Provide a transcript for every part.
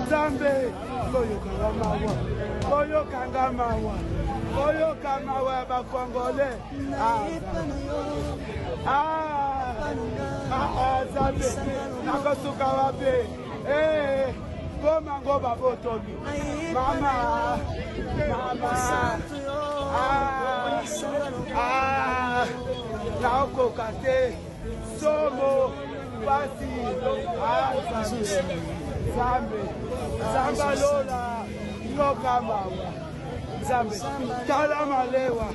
Zambe, Koyo Kangamawa, Koyo Kangamawa, Koyo Kamawa Bakongole. Zambe, Nakosuka Wabe, Goma Goba Botogi, Mama, Naoko Kate, Somo, Pasi, Zambe, Zambalola, Nokamawa, Zambe, Talamalewa,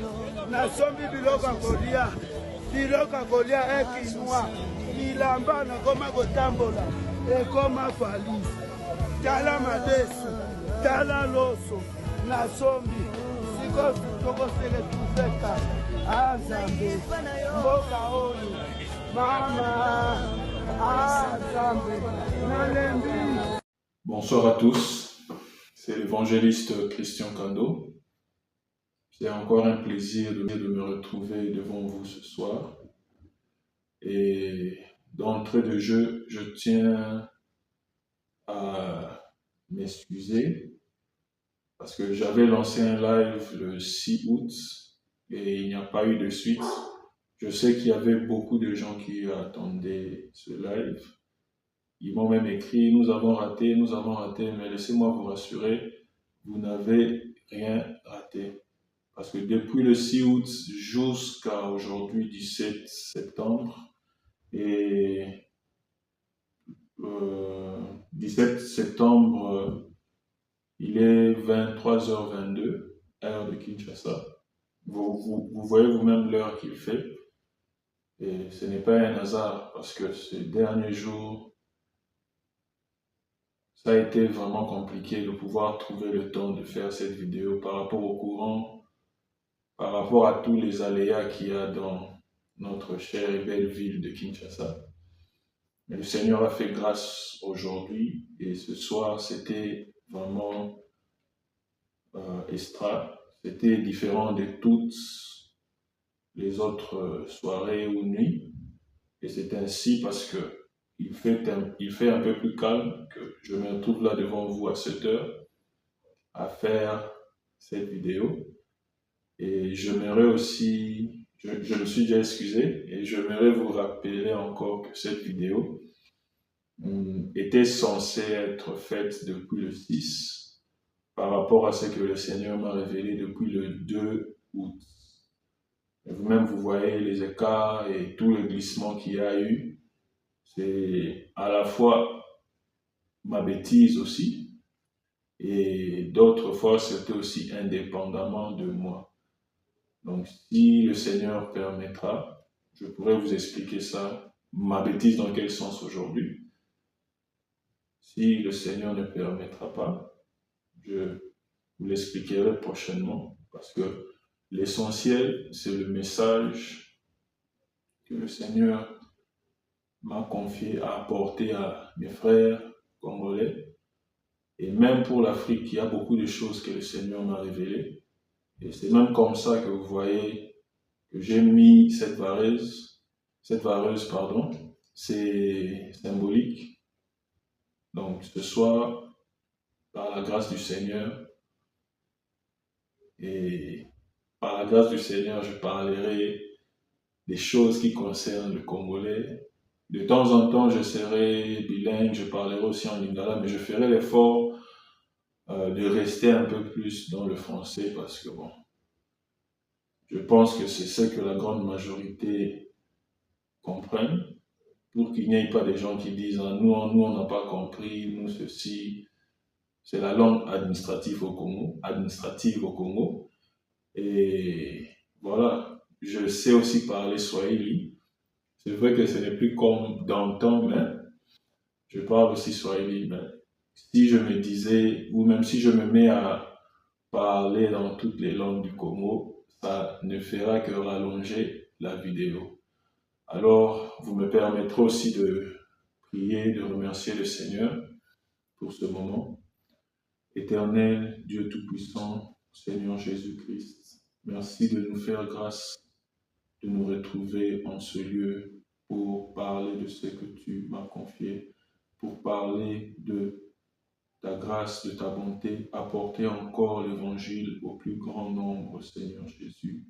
Nasombi Biloka Kolia, Biloka Kolia Ekinua, Milamba na Goma Gotambola, Ekoma Falisi, Talamadesi, Talaloso, Nasombi, Sikos Tokosele Tufeka, Zambe, Mboka Oyo, Mama, Zambe, Nalembi. Bonsoir à tous, c'est l'évangéliste Christian Kando. C'est encore un plaisir de me retrouver devant vous ce soir. Et d'entrée de jeu, je tiens à m'excuser parce que j'avais lancé un live le 6 août et il n'y a pas eu de suite. Je sais qu'il y avait beaucoup de gens qui attendaient ce live. Ils m'ont même écrit, nous avons raté, mais laissez-moi vous rassurer, vous n'avez rien raté. Parce que depuis le 6 août jusqu'à aujourd'hui, 17 septembre, et 17 septembre, il est 23h22, heure de Kinshasa. Vous voyez vous-même l'heure qu'il fait. Et ce n'est pas un hasard, parce que ces derniers jours, ça a été vraiment compliqué de pouvoir trouver le temps de faire cette vidéo par rapport au courant, par rapport à tous les aléas qu'il y a dans notre chère et belle ville de Kinshasa. Mais le Seigneur a fait grâce aujourd'hui et ce soir, c'était vraiment extra. C'était différent de toutes les autres soirées ou nuits. Et c'est ainsi parce que il fait un peu plus calme que je me retrouve là devant vous à 7 heures à faire cette vidéo. Et j'aimerais aussi, je me suis déjà excusé, et j'aimerais vous rappeler encore que cette vidéo était censée être faite depuis le 6 par rapport à ce que le Seigneur m'a révélé depuis le 2 août. Et vous-même, vous voyez les écarts et tout le glissement qu'il y a eu. C'est à la fois ma bêtise aussi, et d'autres fois, c'était aussi indépendamment de moi. Donc, si le Seigneur permettra, je pourrais vous expliquer ça, ma bêtise dans quel sens aujourd'hui. Si le Seigneur ne permettra pas, je vous l'expliquerai prochainement, parce que l'essentiel, c'est le message que le Seigneur m'a confié à apporter à mes frères congolais. Et même pour l'Afrique, il y a beaucoup de choses que le Seigneur m'a révélées. Et c'est même comme ça que vous voyez que j'ai mis cette vareuse, c'est symbolique. Donc ce soir, par la grâce du Seigneur, et par la grâce du Seigneur, je parlerai des choses qui concernent le Congolais. De temps en temps, je serai bilingue, je parlerai aussi en lingala, mais je ferai l'effort de rester un peu plus dans le français parce que bon, je pense que c'est ce que la grande majorité comprennent, pour qu'il n'y ait pas des gens qui disent ah, nous on n'a pas compris, nous ceci. C'est la langue administrative au Congo. Et voilà, je sais aussi parler Swahili. C'est vrai que ce n'est plus comme d'antan, mais je parle aussi Swahili. Mais si je me disais, ou même si je me mets à parler dans toutes les langues du Congo, ça ne fera que rallonger la vidéo. Alors, vous me permettrez aussi de prier, de remercier le Seigneur pour ce moment. Éternel, Dieu Tout-Puissant, Seigneur Jésus-Christ, merci de nous faire grâce, de nous retrouver en ce lieu pour parler de ce que tu m'as confié, pour parler de ta grâce, de ta bonté, apporter encore l'évangile au plus grand nombre, Seigneur Jésus.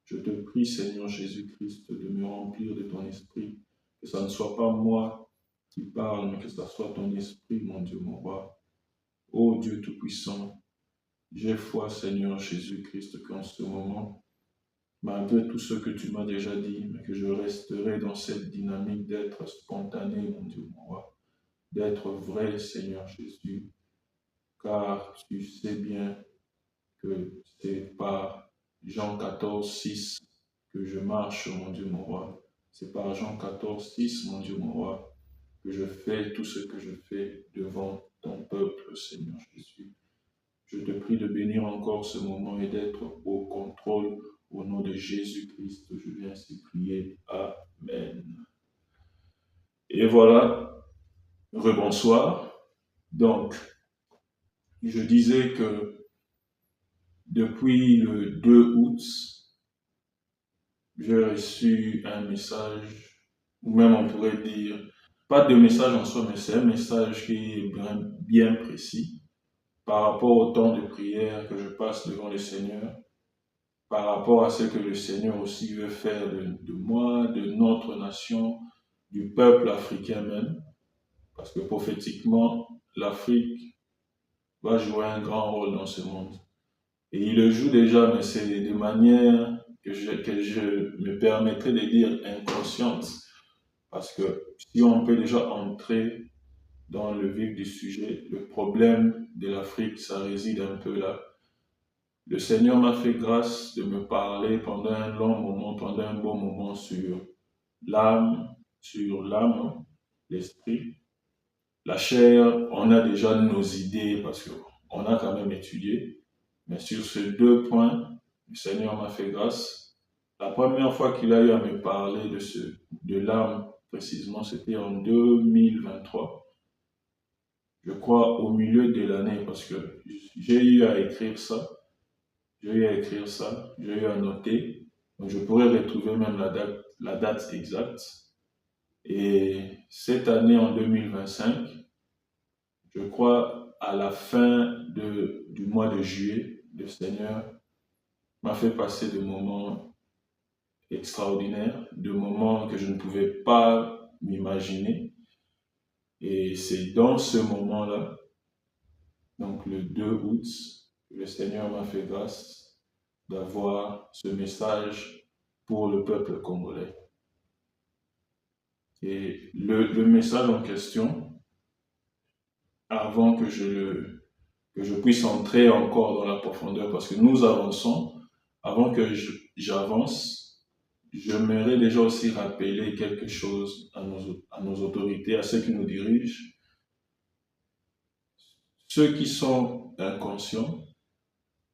Je te prie, Seigneur Jésus-Christ, de me remplir de ton esprit, que ça ne soit pas moi qui parle, mais que ça soit ton esprit, mon Dieu, mon roi. Ô Dieu Tout-Puissant, j'ai foi, Seigneur Jésus-Christ, qu'en ce moment, malgré tout ce que tu m'as déjà dit, mais que je resterai dans cette dynamique d'être spontané, mon Dieu, mon roi, d'être vrai, Seigneur Jésus, car tu sais bien que c'est par Jean 14, 6 que je marche, mon Dieu, mon roi. C'est par Jean 14, 6, mon Dieu, mon roi, que je fais tout ce que je fais devant ton peuple, Seigneur Jésus. Je te prie de bénir encore ce moment et d'être au contrôle. Au nom de Jésus-Christ, je viens ainsi prier. Amen. Et voilà, rebonsoir. Donc, je disais que depuis le 2 août, j'ai reçu un message, ou même on pourrait dire, pas de message en soi, mais c'est un message qui est bien précis par rapport au temps de prière que je passe devant le Seigneur, par rapport à ce que le Seigneur aussi veut faire de moi, de notre nation, du peuple africain même, parce que prophétiquement, l'Afrique va jouer un grand rôle dans ce monde. Et il le joue déjà, mais c'est de manière que je me permettrais de dire inconsciente, parce que si on peut déjà entrer dans le vif du sujet, le problème de l'Afrique, ça réside un peu là. Le Seigneur m'a fait grâce de me parler pendant un long moment, pendant un bon moment sur l'âme, l'esprit. La chair, on a déjà nos idées parce qu'on a quand même étudié. Mais sur ces 2 points, le Seigneur m'a fait grâce. La première fois qu'il a eu à me parler de l'âme, précisément, c'était en 2023. Je crois au milieu de l'année, parce que j'ai eu à écrire ça. J'ai eu à noter. Donc je pourrais retrouver même la date exacte. Et cette année, en 2025, je crois à la fin du mois de juillet, le Seigneur m'a fait passer de moments extraordinaires, de moments que je ne pouvais pas m'imaginer. Et c'est dans ce moment-là, donc le 2 août, que le Seigneur m'a fait grâce d'avoir ce message pour le peuple congolais. Et le message en question, avant que je puisse entrer encore dans la profondeur, parce que nous avançons, avant que j'avance, j'aimerais déjà aussi rappeler quelque chose à nos autorités, à ceux qui nous dirigent. Ceux qui sont inconscients,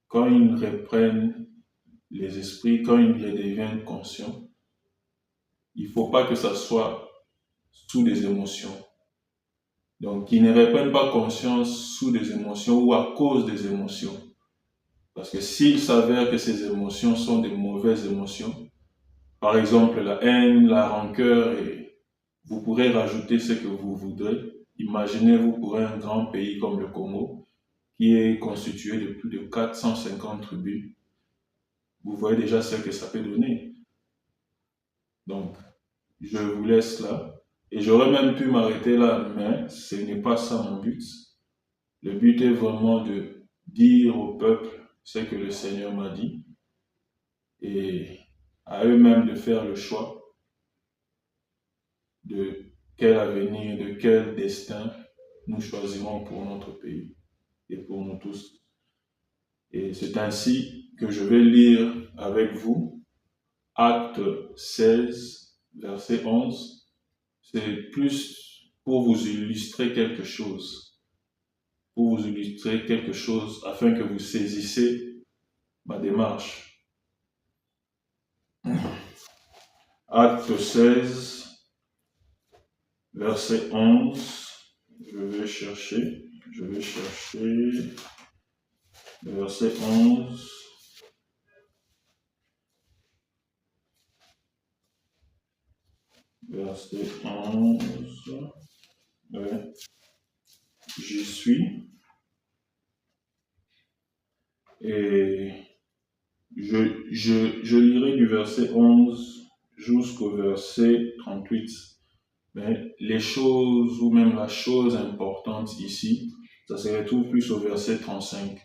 quand ils reprennent les esprits, quand ils redeviennent conscients, il ne faut pas que ça soit sous des émotions. Donc, qu'ils ne reprennent pas conscience sous des émotions ou à cause des émotions. Parce que s'il s'avère que ces émotions sont des mauvaises émotions, par exemple la haine, la rancœur, et vous pourrez rajouter ce que vous voudrez. Imaginez-vous pour un grand pays comme le Congo, qui est constitué de plus de 450 tribus. Vous voyez déjà ce que ça peut donner. Donc, je vous laisse là. Et j'aurais même pu m'arrêter là, mais ce n'est pas ça mon but. Le but est vraiment de dire au peuple ce que le Seigneur m'a dit et à eux-mêmes de faire le choix de quel avenir, de quel destin nous choisirons pour notre pays et pour nous tous. Et c'est ainsi que je vais lire avec vous Acte 16, verset 11. C'est plus pour vous illustrer quelque chose. Pour vous illustrer quelque chose afin que vous saisissez ma démarche. Acte 16, verset 11. Je vais chercher le verset 11. Verset 11. Ouais. J'y suis. Et je lirai du verset 11 jusqu'au verset 38. Mais les choses, ou même la chose importante ici, ça se retrouve plus au verset 35.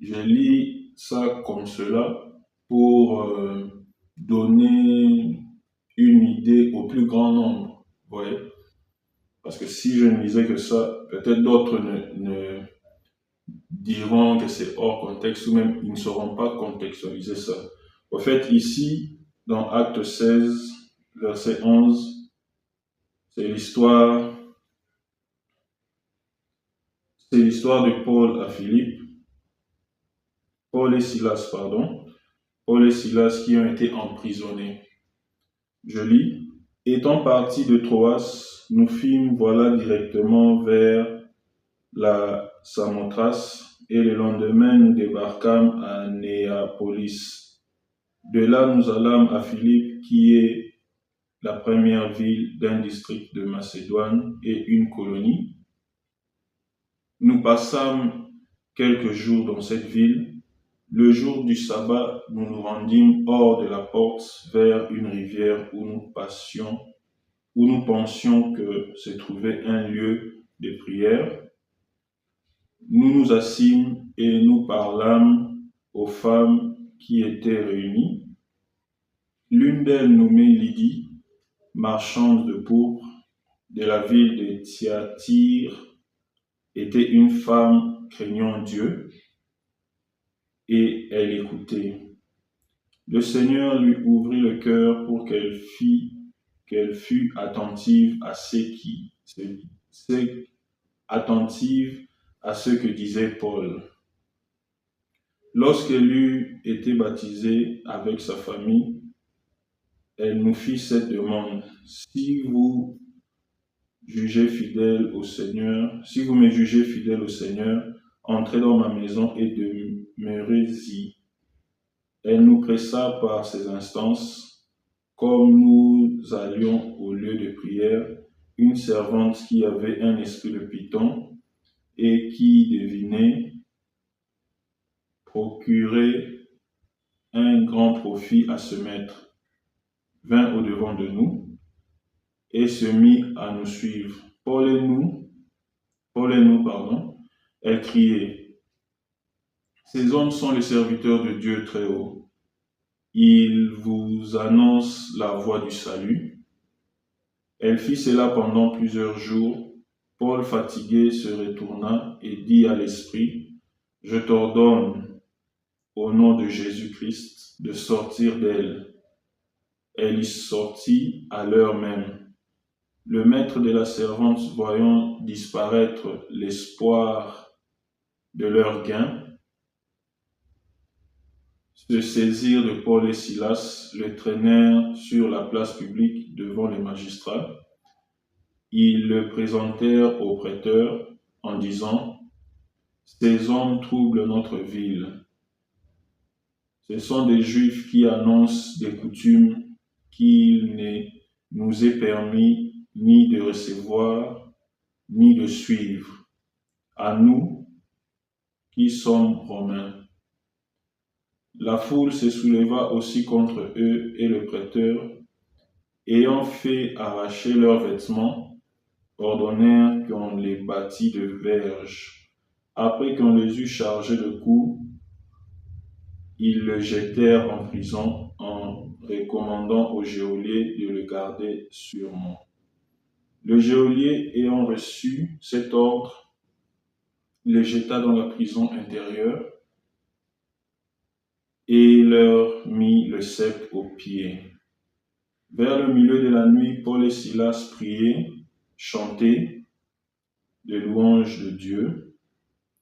Je lis ça comme cela pour donner une idée au plus grand nombre. Vous voyez? Parce que si je ne lisais que ça, peut-être d'autres ne diront que c'est hors contexte ou même ils ne sauront pas contextualiser ça. En fait, ici, dans Acte 16, verset 11, c'est l'histoire de Paul à Philippe. Paul et Silas qui ont été emprisonnés. Je lis. Étant partis de Troas, nous fîmes voilà directement vers la Samothrace et le lendemain nous débarquâmes à Néapolis. De là nous allâmes à Philippe qui est la première ville d'un district de Macédoine et une colonie. Nous passâmes quelques jours dans cette ville. Le jour du sabbat, nous nous rendîmes hors de la porte vers une rivière où nous pensions que se trouvait un lieu de prière. Nous nous assîmes et nous parlâmes aux femmes qui étaient réunies. L'une d'elles, nommée Lydie, marchande de pourpre de la ville de Thyatire, était une femme craignant Dieu et elle écoutait. Le Seigneur lui ouvrit le cœur pour qu'elle fût attentive à ce que disait Paul. Lorsqu'elle eut été baptisée avec sa famille, elle nous fit cette demande. Si vous me jugez fidèle au Seigneur, entrez dans ma maison et demeurez-y. Elle nous pressa par ses instances, comme nous allions au lieu de prière, une servante qui avait un esprit de python et qui devinait procurer un grand profit à ce maître, vint au-devant de nous et se mit à nous suivre. Paul et nous, elle criait. Ces hommes sont les serviteurs de Dieu très haut. Ils vous annoncent la voie du salut. Elle fit cela pendant plusieurs jours. Paul, fatigué, se retourna et dit à l'esprit, « Je t'ordonne, au nom de Jésus-Christ, de sortir d'elle. » Elle y sortit à l'heure même. Le maître de la servante, voyant disparaître l'espoir de leur gain, se saisirent de Paul et Silas, le traînèrent sur la place publique devant les magistrats. Ils le présentèrent au prêteur en disant, « Ces hommes troublent notre ville. Ce sont des Juifs qui annoncent des coutumes qu'il ne nous est permis ni de recevoir, ni de suivre, à nous qui sommes Romains. » La foule se souleva aussi contre eux et le prêteur, ayant fait arracher leurs vêtements, ordonnèrent qu'on les bâtît de verges. Après qu'on les eut chargés de coups, ils le jetèrent en prison en recommandant au geôlier de le garder sûrement. Le geôlier, ayant reçu cet ordre, le jeta dans la prison intérieure et leur mit le cep aux pieds. Vers le milieu de la nuit, Paul et Silas priaient, chantaient des louanges de Dieu,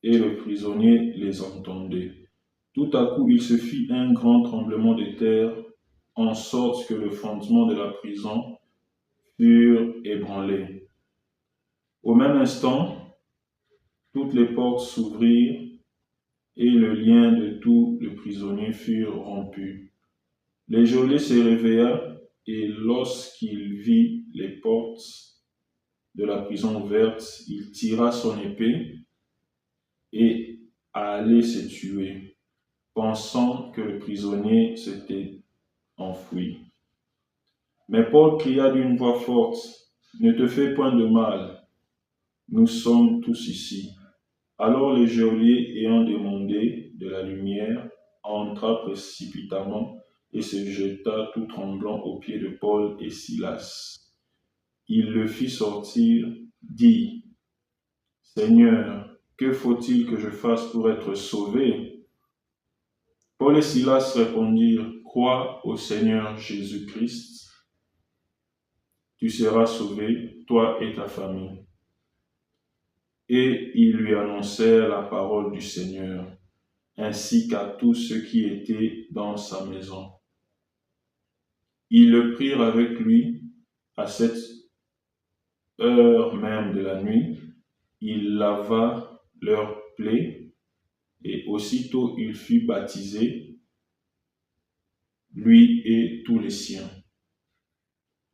et le prisonnier les entendait. Tout à coup, il se fit un grand tremblement de terre, en sorte que le fondement de la prison furent ébranlés. Au même instant, toutes les portes s'ouvrirent et le lien de tous les prisonniers furent rompus. Le geôlier se réveilla et lorsqu'il vit les portes de la prison ouvertes, il tira son épée et allait se tuer. pensant que le prisonnier s'était enfui. Mais Paul cria d'une voix forte, « Ne te fais point de mal, nous sommes tous ici. » Alors le geôlier, ayant demandé de la lumière, entra précipitamment et se jeta tout tremblant aux pieds de Paul et Silas. Il le fit sortir, dit, « Seigneur, que faut-il que je fasse pour être sauvé ?» Paul et Silas répondirent, « Crois au Seigneur Jésus-Christ, tu seras sauvé, toi et ta famille. » Et ils lui annoncèrent la parole du Seigneur, ainsi qu'à tous ceux qui étaient dans sa maison. Ils le prirent avec lui à cette heure même de la nuit. Il lava leurs plaies et aussitôt il fut baptisé, lui et tous les siens.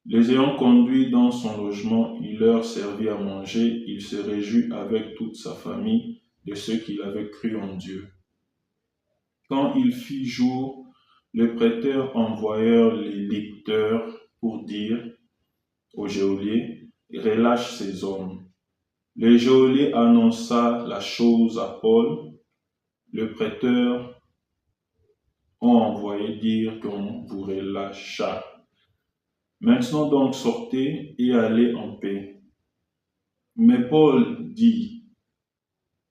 Les ayant conduits dans son logement, il leur servit à manger. Il se réjouit avec toute sa famille de ceux qu'il avait cru en Dieu. Quand il fit jour, les prêteurs envoyèrent les licteurs pour dire au geôlier, « Relâche ces hommes. » Le geôlier annonça la chose à Paul. Le prêteur ont envoyé dire qu'on vous relâcha. Maintenant donc sortez et allez en paix. Mais Paul dit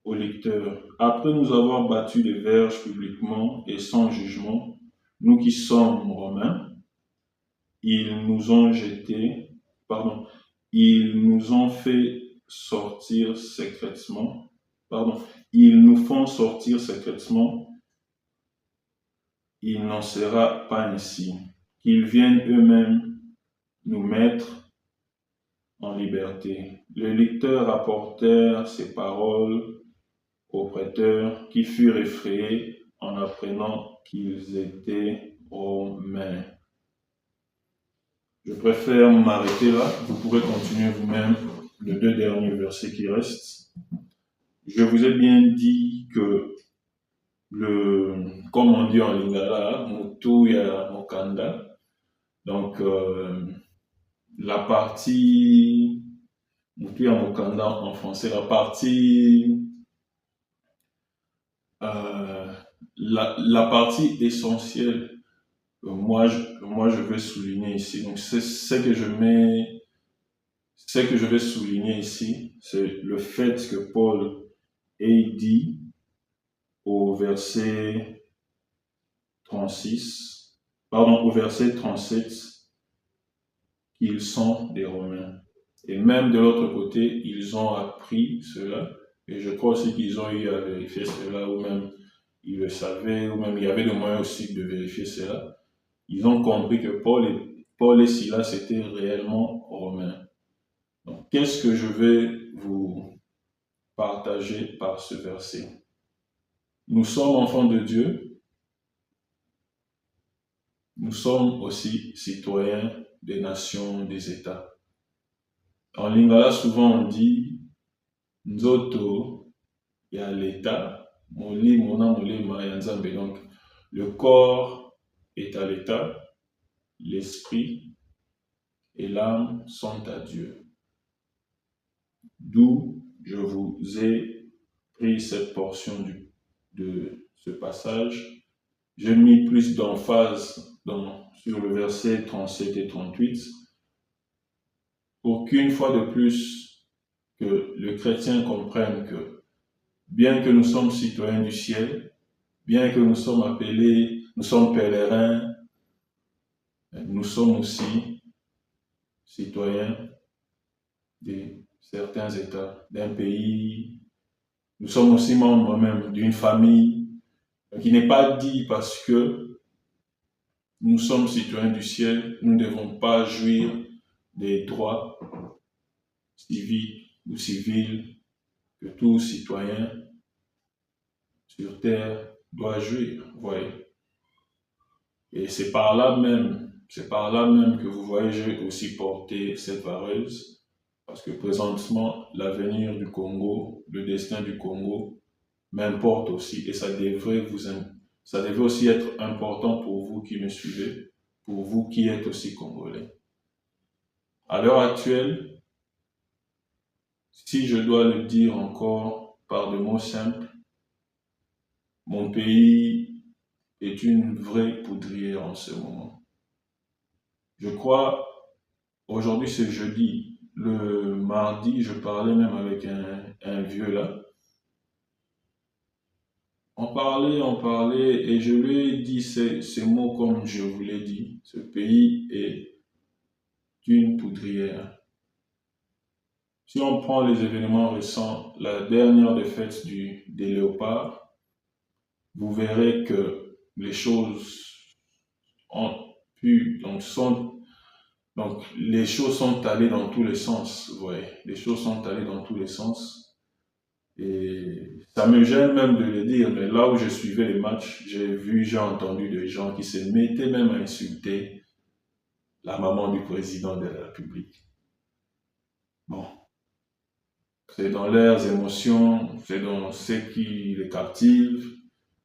au lecteur, après nous avoir battu les verges publiquement et sans jugement, nous qui sommes romains, ils nous ont fait sortir secrètement, ils nous font sortir secrètement, il n'en sera pas ainsi, qu'ils viennent eux-mêmes nous mettre en liberté. Les lecteurs apportèrent ces paroles aux prêteurs qui furent effrayés en apprenant qu'ils étaient romains. Je préfère m'arrêter là. Vous pourrez continuer vous-même les 2 derniers versets qui restent. Je vous ai bien dit que comme on dit en lingala, mutu ya mokanda. Donc, la partie mutu ya mokanda en français, la partie la partie essentielle. Moi, je vais souligner ici. Donc, c'est ce que je vais souligner ici, c'est le fait que Paul ait dit au verset 37, qu'ils sont des Romains. Et même de l'autre côté, ils ont appris cela. Et je crois aussi qu'ils ont eu à vérifier cela, ou même ils le savaient, ou même il y avait le moyen aussi de vérifier cela. Ils ont compris que Paul et Silas étaient réellement romains. Donc, qu'est-ce que je vais vous partager par ce verset? Nous sommes enfants de Dieu. Nous sommes aussi citoyens des nations, des États. En lingala, souvent on dit Nzoto ya l'État, Moli, Mona, Moli, Mayanzambe. Donc, le corps est à l'État, l'esprit et l'âme sont à Dieu. D'où je vous ai pris cette portion de ce passage. J'ai mis plus d'emphase sur le verset 37 et 38 pour qu'une fois de plus que le chrétien comprenne que bien que nous sommes citoyens du ciel, bien que nous sommes appelés, nous sommes pèlerins, nous sommes aussi citoyens de certains États, d'un pays. Nous sommes aussi membres même d'une famille, qui n'est pas dit parce que nous sommes citoyens du ciel, nous ne devons pas jouir des droits civiques ou civils que tout citoyen sur terre doit jouir. Voyez. Et c'est par là même que vous voyez, j'ai aussi porté cette vareuse, parce que présentement, l'avenir du Congo, le destin du Congo m'importe aussi, et ça devrait ça devait aussi être important pour vous qui me suivez, pour vous qui êtes aussi Congolais. À l'heure actuelle, si je dois le dire encore par des mots simples, mon pays est une vraie poudrière en ce moment. Je crois, aujourd'hui c'est jeudi, le mardi, je parlais même avec un vieux là. On parlait, et je lui ai dit ces mots comme je vous l'ai dit. Ce pays est une poudrière. Si on prend les événements récents, la dernière défaite des Léopards, vous verrez que les choses ont pu, donc les choses sont allées dans tous les sens, vous voyez. Les choses sont allées dans tous les sens. Et ça me gêne même de le dire, mais là où je suivais les matchs, j'ai entendu des gens qui se mettaient même à insulter la maman du président de la République. Bon, c'est dans leurs émotions, c'est dans ce qui les captive.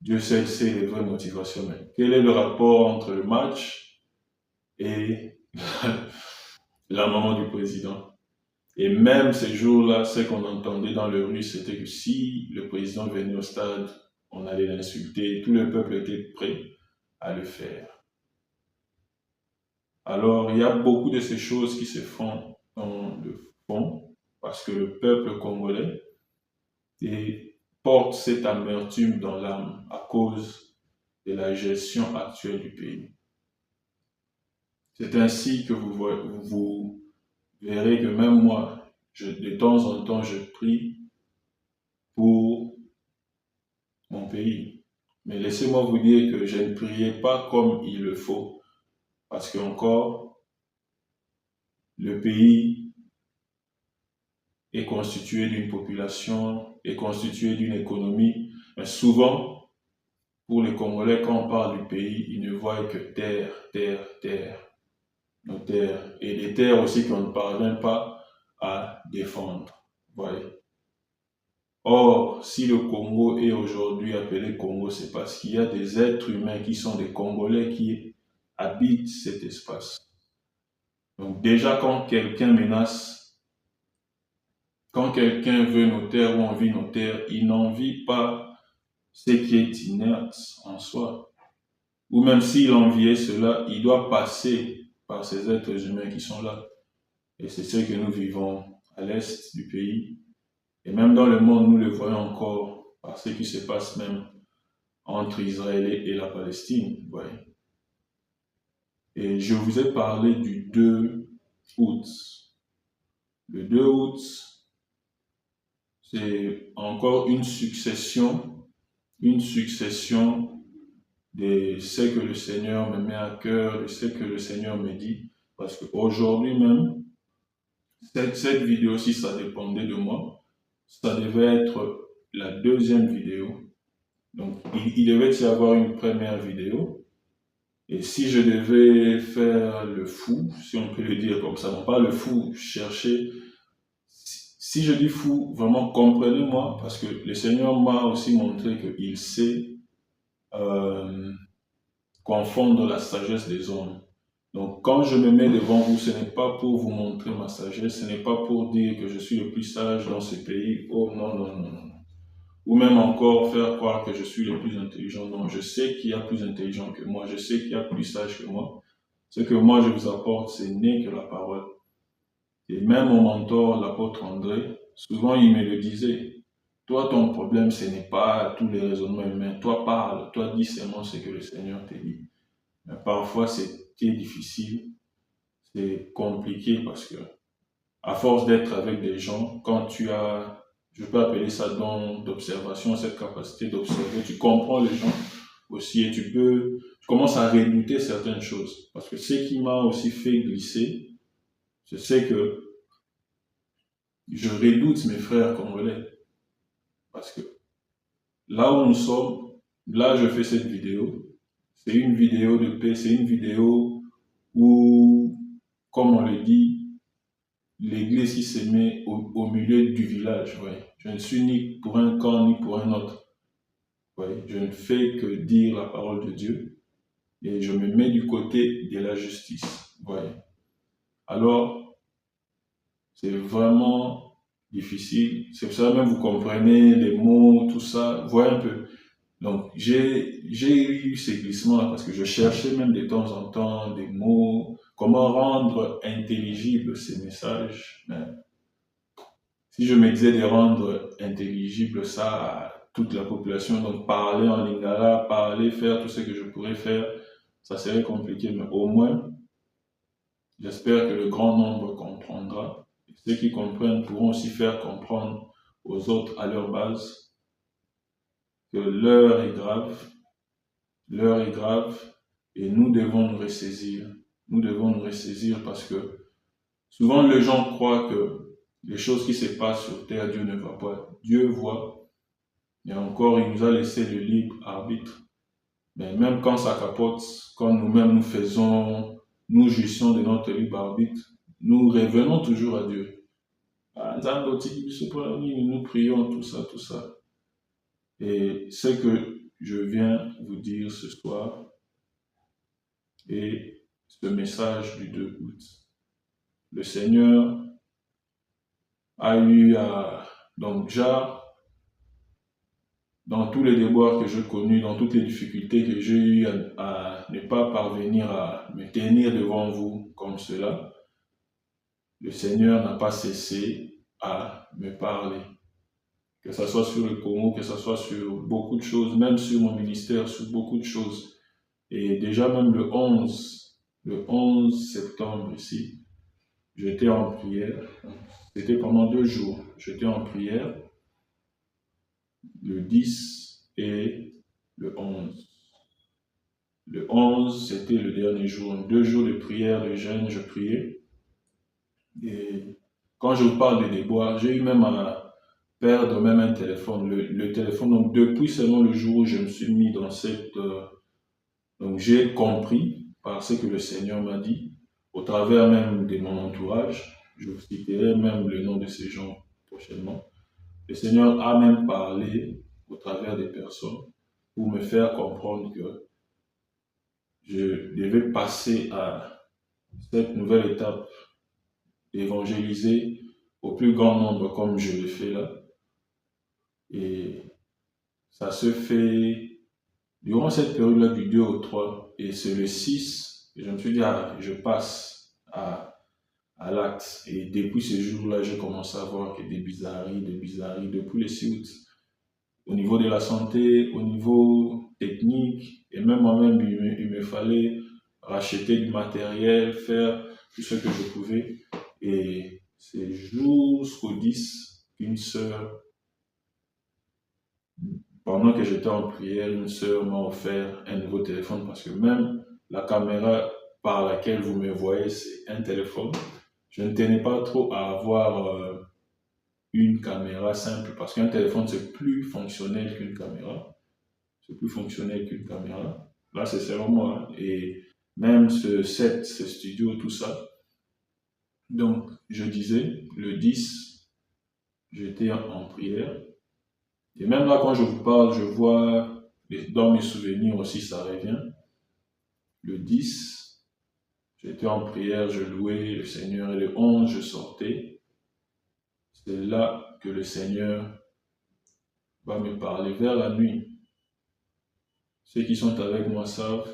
Dieu seul sait les vraies motivations. Mais quel est le rapport entre le match et la maman du président? Et même ces jours-là, ce qu'on entendait dans le rue, c'était que si le président venait au stade, on allait l'insulter. Tout le peuple était prêt à le faire. Alors, il y a beaucoup de ces choses qui se font dans le fond, parce que le peuple congolais porte cette amertume dans l'âme à cause de la gestion actuelle du pays. C'est ainsi que vous verrez que même moi, de temps en temps, je prie pour mon pays. Mais laissez-moi vous dire que je ne priais pas comme il le faut, parce qu'encore, le pays est constitué d'une population, est constitué d'une économie, mais souvent, pour les Congolais, quand on parle du pays, ils ne voient que terre, terre, terre, nos terres, et des terres aussi qu'on ne parvient pas à défendre. Voyez. Or, si le Congo est aujourd'hui appelé Congo, c'est parce qu'il y a des êtres humains qui sont des Congolais qui habitent cet espace. Donc déjà, quand quelqu'un menace, quand quelqu'un veut nos terres ou envie nos terres, il n'envie pas ce qui est inerte en soi. Ou même s'il enviait cela, il doit passer par ces êtres humains qui sont là. Et c'est ce que nous vivons à l'est du pays. Et même dans le monde, nous le voyons encore par ce qui se passe même entre Israël et la Palestine. Ouais. Et je vous ai parlé du 2 août. Le 2 août, c'est encore une succession de ce que le Seigneur me met à cœur, de ce que le Seigneur me dit. Parce qu'aujourd'hui même, cette vidéo, si ça dépendait de moi, ça devait être la deuxième vidéo. Donc, il devait y avoir une première vidéo. Et si je devais faire le fou, si on peut le dire comme ça, non pas le fou, chercher. Si je dis fou, vraiment comprenez-moi, parce que le Seigneur m'a aussi montré qu'il sait confondre la sagesse des hommes. Donc, quand je me mets devant vous, ce n'est pas pour vous montrer ma sagesse, ce n'est pas pour dire que je suis le plus sage dans ce pays. Oh non, non, non, non. Ou même encore faire croire que je suis le plus intelligent. Non, je sais qu'il y a plus intelligent que moi, je sais qu'il y a plus sage que moi. Ce que moi je vous apporte, ce n'est que la parole. Et même mon mentor, l'apôtre André, souvent il me le disait. Toi, ton problème, ce n'est pas tous les raisonnements humains. Toi, parle, toi, dis seulement ce que le Seigneur te dit. Mais parfois, c'était difficile, c'est compliqué parce que, à force d'être avec des gens, quand tu as, je peux appeler ça don d'observation, cette capacité d'observer, tu comprends les gens aussi et tu commences à redouter certaines choses. Parce que ce qui m'a aussi fait glisser, c'est que je redoute mes frères congolais. Parce que là où nous sommes, là je fais cette vidéo, c'est une vidéo de paix, c'est une vidéo où, comme on le dit, l'église qui se met au milieu du village. Ouais. Je ne suis ni pour un camp ni pour un autre. voyez, je ne fais que dire la parole de Dieu et je me mets du côté de la justice, voyez. Alors, c'est vraiment difficile. C'est pour ça même vous comprenez les mots, tout ça, voyez un peu. Donc, j'ai eu ces glissements-là parce que je cherchais même de temps en temps des mots, comment rendre intelligibles ces messages. Mais si je me disais de rendre intelligible ça à toute la population, donc parler en lingala, parler, faire tout ce que je pourrais faire, ça serait compliqué, mais au moins, j'espère que le grand nombre comprendra. Et ceux qui comprennent pourront aussi faire comprendre aux autres à leur base que l'heure est grave et nous devons nous ressaisir. Nous devons nous ressaisir parce que souvent les gens croient que les choses qui se passent sur terre, Dieu ne voit pas. Dieu voit. Et encore, il nous a laissé le libre arbitre. Mais même quand ça capote, quand nous-mêmes nous jouissons de notre libre arbitre, nous revenons toujours à Dieu. Nous prions, tout ça, tout ça. Et ce que je viens vous dire ce soir est ce message du 2 août. Le Seigneur a eu à... Donc déjà, dans tous les déboires que j'ai connus, dans toutes les difficultés que j'ai eues à ne pas parvenir à me tenir devant vous comme cela, le Seigneur n'a pas cessé à me parler. Que ce soit sur le Congo, que ce soit sur beaucoup de choses, même sur mon ministère, sur beaucoup de choses. Et déjà même le 11 septembre ici, j'étais en prière. C'était pendant 2 jours. J'étais en prière. Le 10 et le 11. Le 11, c'était le dernier jour. 2 jours de prière, de jeûne, je priais. Et quand je vous parle de déboires, j'ai eu même à perdre même un téléphone. Le téléphone, donc depuis seulement le jour où je me suis mis dans cette... donc j'ai compris par ce que le Seigneur m'a dit, au travers même de mon entourage. Je vous citerai même le nom de ces gens prochainement. Le Seigneur a même parlé au travers des personnes pour me faire comprendre que je devais passer à cette nouvelle étape d'évangéliser au plus grand nombre comme je le fais là. Et ça se fait durant cette période-là du 2 au 3. Et c'est le 6, et je me suis dit, je passe à l'acte. Et depuis ce jour-là, j'ai commencé à voir que des bizarreries depuis le 6 août. Au niveau de la santé, au niveau technique, et même moi-même, il me fallait racheter du matériel, faire tout ce que je pouvais. Et c'est jusqu'au 10 qu'une sœur, pendant que j'étais en prière, une sœur m'a offert un nouveau téléphone parce que même la caméra par laquelle vous me voyez, c'est un téléphone. Je ne tenais pas trop à avoir une caméra simple parce qu'un téléphone, c'est plus fonctionnel qu'une caméra. C'est plus fonctionnel qu'une caméra. Là, c'est selon moi. Et même ce set, ce studio, tout ça. Donc, je disais, le 10, j'étais en prière. Et même là, quand je vous parle, je vois, dans mes souvenirs aussi, ça revient. Le 10, j'étais en prière, je louais le Seigneur. Et le 11, je sortais. C'est là que le Seigneur va me parler vers la nuit. Ceux qui sont avec moi savent,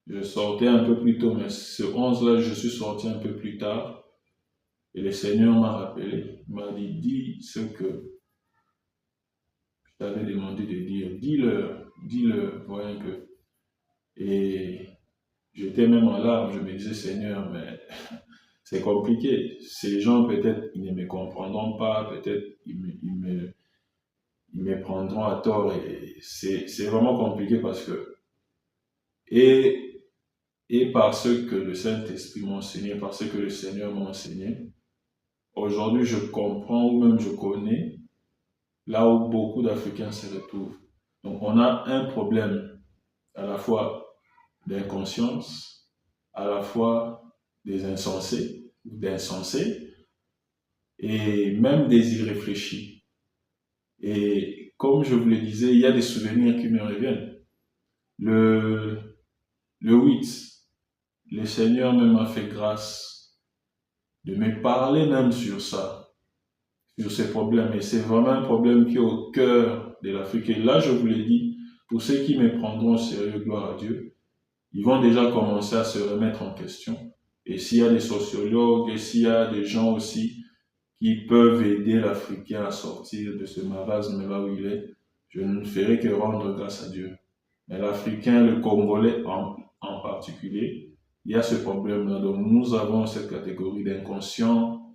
je sortais un peu plus tôt, mais ce 11-là, je suis sorti un peu plus tard. Et le Seigneur m'a rappelé, il m'a dit, dis ce que je t'avais demandé de dire. Dis-le, voyez un peu. Et j'étais même en larmes, je me disais, Seigneur, mais c'est compliqué. Ces gens, peut-être, ils ne me comprendront pas, peut-être, ils me prendront à tort. Et c'est vraiment compliqué parce que... Et parce que le Saint-Esprit m'a enseigné, parce que le Seigneur m'a enseigné, aujourd'hui je comprends ou même je connais là où beaucoup d'Africains se retrouvent. Donc on a un problème à la fois d'inconscience, à la fois des insensés, d'insensés, et même des irréfléchis. Et comme je vous le disais, il y a des souvenirs qui me reviennent. Le 8, le Seigneur même m'a fait grâce de me parler même sur ça, sur ces problèmes. Et c'est vraiment un problème qui est au cœur de l'Afrique. Et là, je vous l'ai dit, pour ceux qui me prendront au sérieux, gloire à Dieu, ils vont déjà commencer à se remettre en question. Et s'il y a des sociologues et s'il y a des gens aussi qui peuvent aider l'Africain à sortir de ce marasme là où il est, je ne ferai que rendre grâce à Dieu. Mais l'Africain, le Congolais en particulier, il y a ce problème-là. Donc nous avons cette catégorie d'inconscients,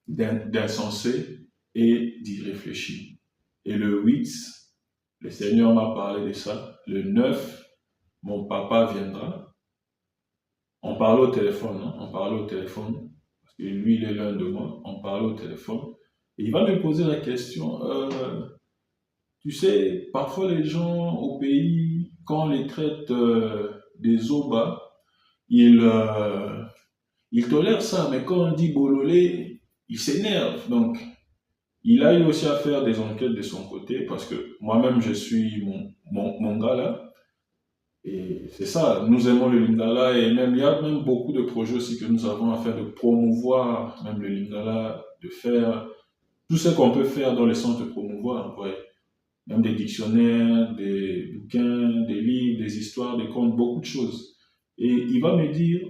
d'insensés et d'irréfléchis. Et le 8, le Seigneur m'a parlé de ça. Le 9, mon papa viendra. On parlait au téléphone, hein? On parlait au téléphone. Parce que lui, il est l'un de moi. On parlait au téléphone. Et il va me poser la question, tu sais, parfois les gens au pays, quand on les traite des Zoba, ils tolèrent ça. Mais quand on dit Bololé, ils s'énervent. Donc, il a eu aussi à faire des enquêtes de son côté, parce que moi-même, je suis mon gars là. Et c'est ça, nous aimons le Lingala, et même, il y a même beaucoup de projets aussi que nous avons à faire, de promouvoir même le Lingala, de faire tout ce qu'on peut faire dans le sens de promouvoir, ouais. Même des dictionnaires, des bouquins, des livres, des histoires, des contes, beaucoup de choses. Et il va me dire,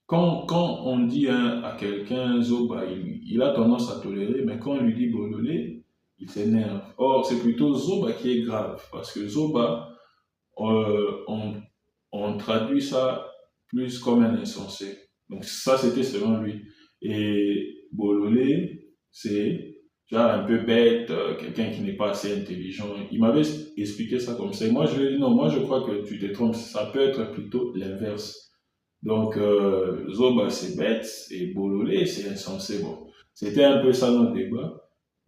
quand on dit à quelqu'un Zoba, il a tendance à tolérer, mais quand on lui dit Bololé, il s'énerve. Or, c'est plutôt Zoba qui est grave, parce que Zoba, on traduit ça plus comme un insensé. Donc ça, c'était selon lui. Et Bololé, c'est genre un peu bête, quelqu'un qui n'est pas assez intelligent. Il m'avait expliqué ça comme ça. Et moi, je lui ai dit, non, moi, je crois que tu te trompes. Ça peut être plutôt l'inverse. Donc, Zoba, c'est bête, et Bololé, c'est insensé. Bon, c'était un peu ça notre débat.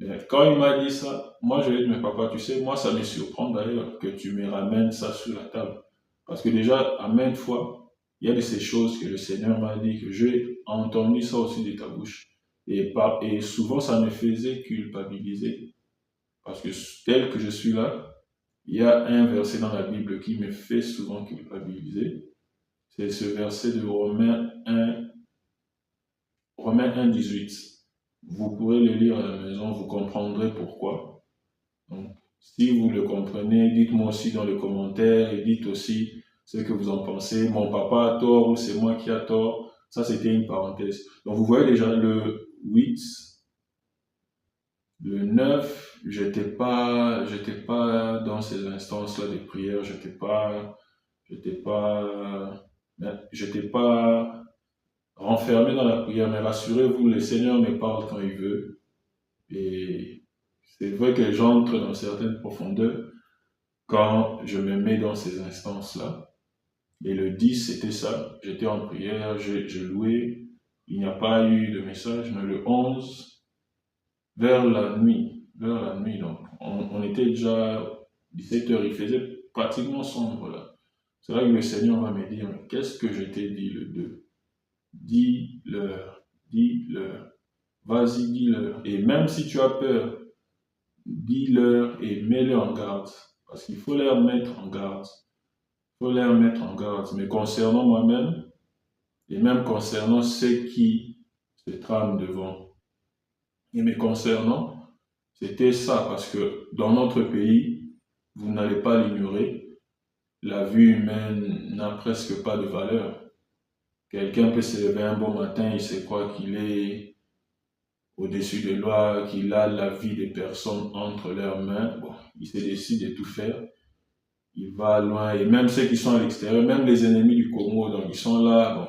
Mais quand il m'a dit ça, moi, je lui ai dit, mais papa, tu sais, moi, ça me surprend d'ailleurs que tu me ramènes ça sur la table. Parce que déjà, à maintes fois, il y a de ces choses que le Seigneur m'a dit, que j'ai entendu ça aussi de ta bouche. Et souvent, ça me faisait culpabiliser. Parce que tel que je suis là, il y a un verset dans la Bible qui me fait souvent culpabiliser. C'est ce verset de Romains 1, 18. Vous pourrez le lire à la maison, vous comprendrez pourquoi. Donc, si vous le comprenez, dites-moi aussi dans les commentaires et dites aussi ce que vous en pensez. Mon papa a tort ou c'est moi qui a tort. Ça, c'était une parenthèse. Donc, vous voyez déjà le 8, le 9, j'étais pas dans ces instances-là de prière, j'étais pas renfermé dans la prière, mais rassurez-vous, le Seigneur me parle quand il veut. Et c'est vrai que j'entre dans certaines profondeurs quand je me mets dans ces instances-là. Et le 10, c'était ça. J'étais en prière, je louais. Il n'y a pas eu de message, mais le 11, vers la nuit, donc on était déjà 17h, il faisait pratiquement sombre là. C'est là que le Seigneur va me dire, qu'est-ce que je t'ai dit le 2? Dis-leur, vas-y, dis-leur. Et même si tu as peur, dis-leur et mets-les en garde. Parce qu'il faut les mettre en garde. Mais concernant moi-même, et même concernant ceux qui se trament devant. Et me concernant, c'était ça, parce que dans notre pays, vous n'allez pas l'ignorer, la vie humaine n'a presque pas de valeur. Quelqu'un peut se lever un bon matin, il se croit qu'il est au-dessus des lois, qu'il a la vie des personnes entre leurs mains. Bon, il se décide de tout faire. Il va loin, et même ceux qui sont à l'extérieur, même les ennemis du Congo, donc ils sont là, bon,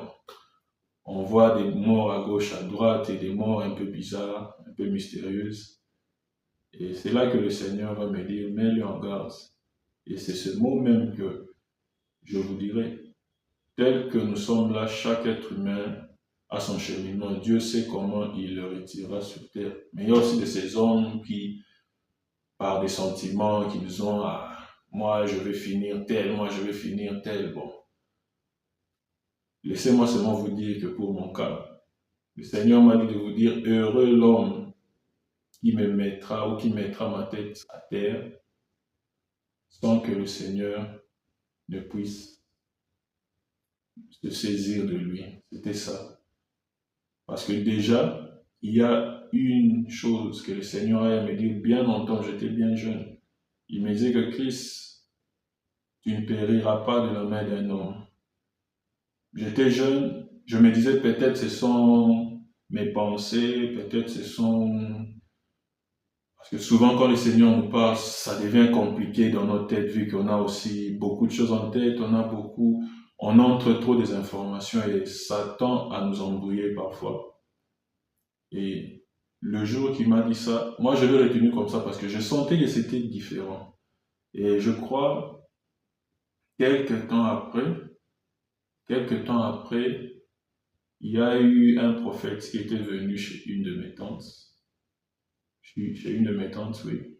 on voit des morts à gauche, à droite, et des morts un peu bizarres, un peu mystérieuses. Et c'est là que le Seigneur va me dire, mets-le en garde. Et c'est ce mot même que je vous dirai. Tel que nous sommes là, chaque être humain a son cheminement. Dieu sait comment il le retirera sur terre. Mais il y a aussi de ces hommes qui, par des sentiments qu'ils ont, moi je vais finir tel, moi je vais finir tel. Bon. Laissez-moi seulement vous dire que pour mon cas, Le Seigneur m'a dit de vous dire, heureux l'homme qui me mettra ou qui mettra ma tête à terre sans que le Seigneur ne puisse se saisir de lui. C'était ça. Parce que déjà, il y a une chose que le Seigneur a à me dire bien longtemps, j'étais bien jeune. Il me disait que Christ, tu ne périras pas de la main d'un homme. J'étais jeune, je me disais peut-être ce sont mes pensées, peut-être ce sont... Parce que souvent quand le Seigneur nous parle, ça devient compliqué dans notre tête vu qu'on a aussi beaucoup de choses en tête, on entre trop des informations et ça tend à nous embrouiller parfois. Et le jour qu'il m'a dit ça, moi je l'ai retenu comme ça parce que je sentais que c'était différent. Et je crois, quelques temps après, il y a eu un prophète qui était venu chez une de mes tantes. Chez une de mes tantes, oui.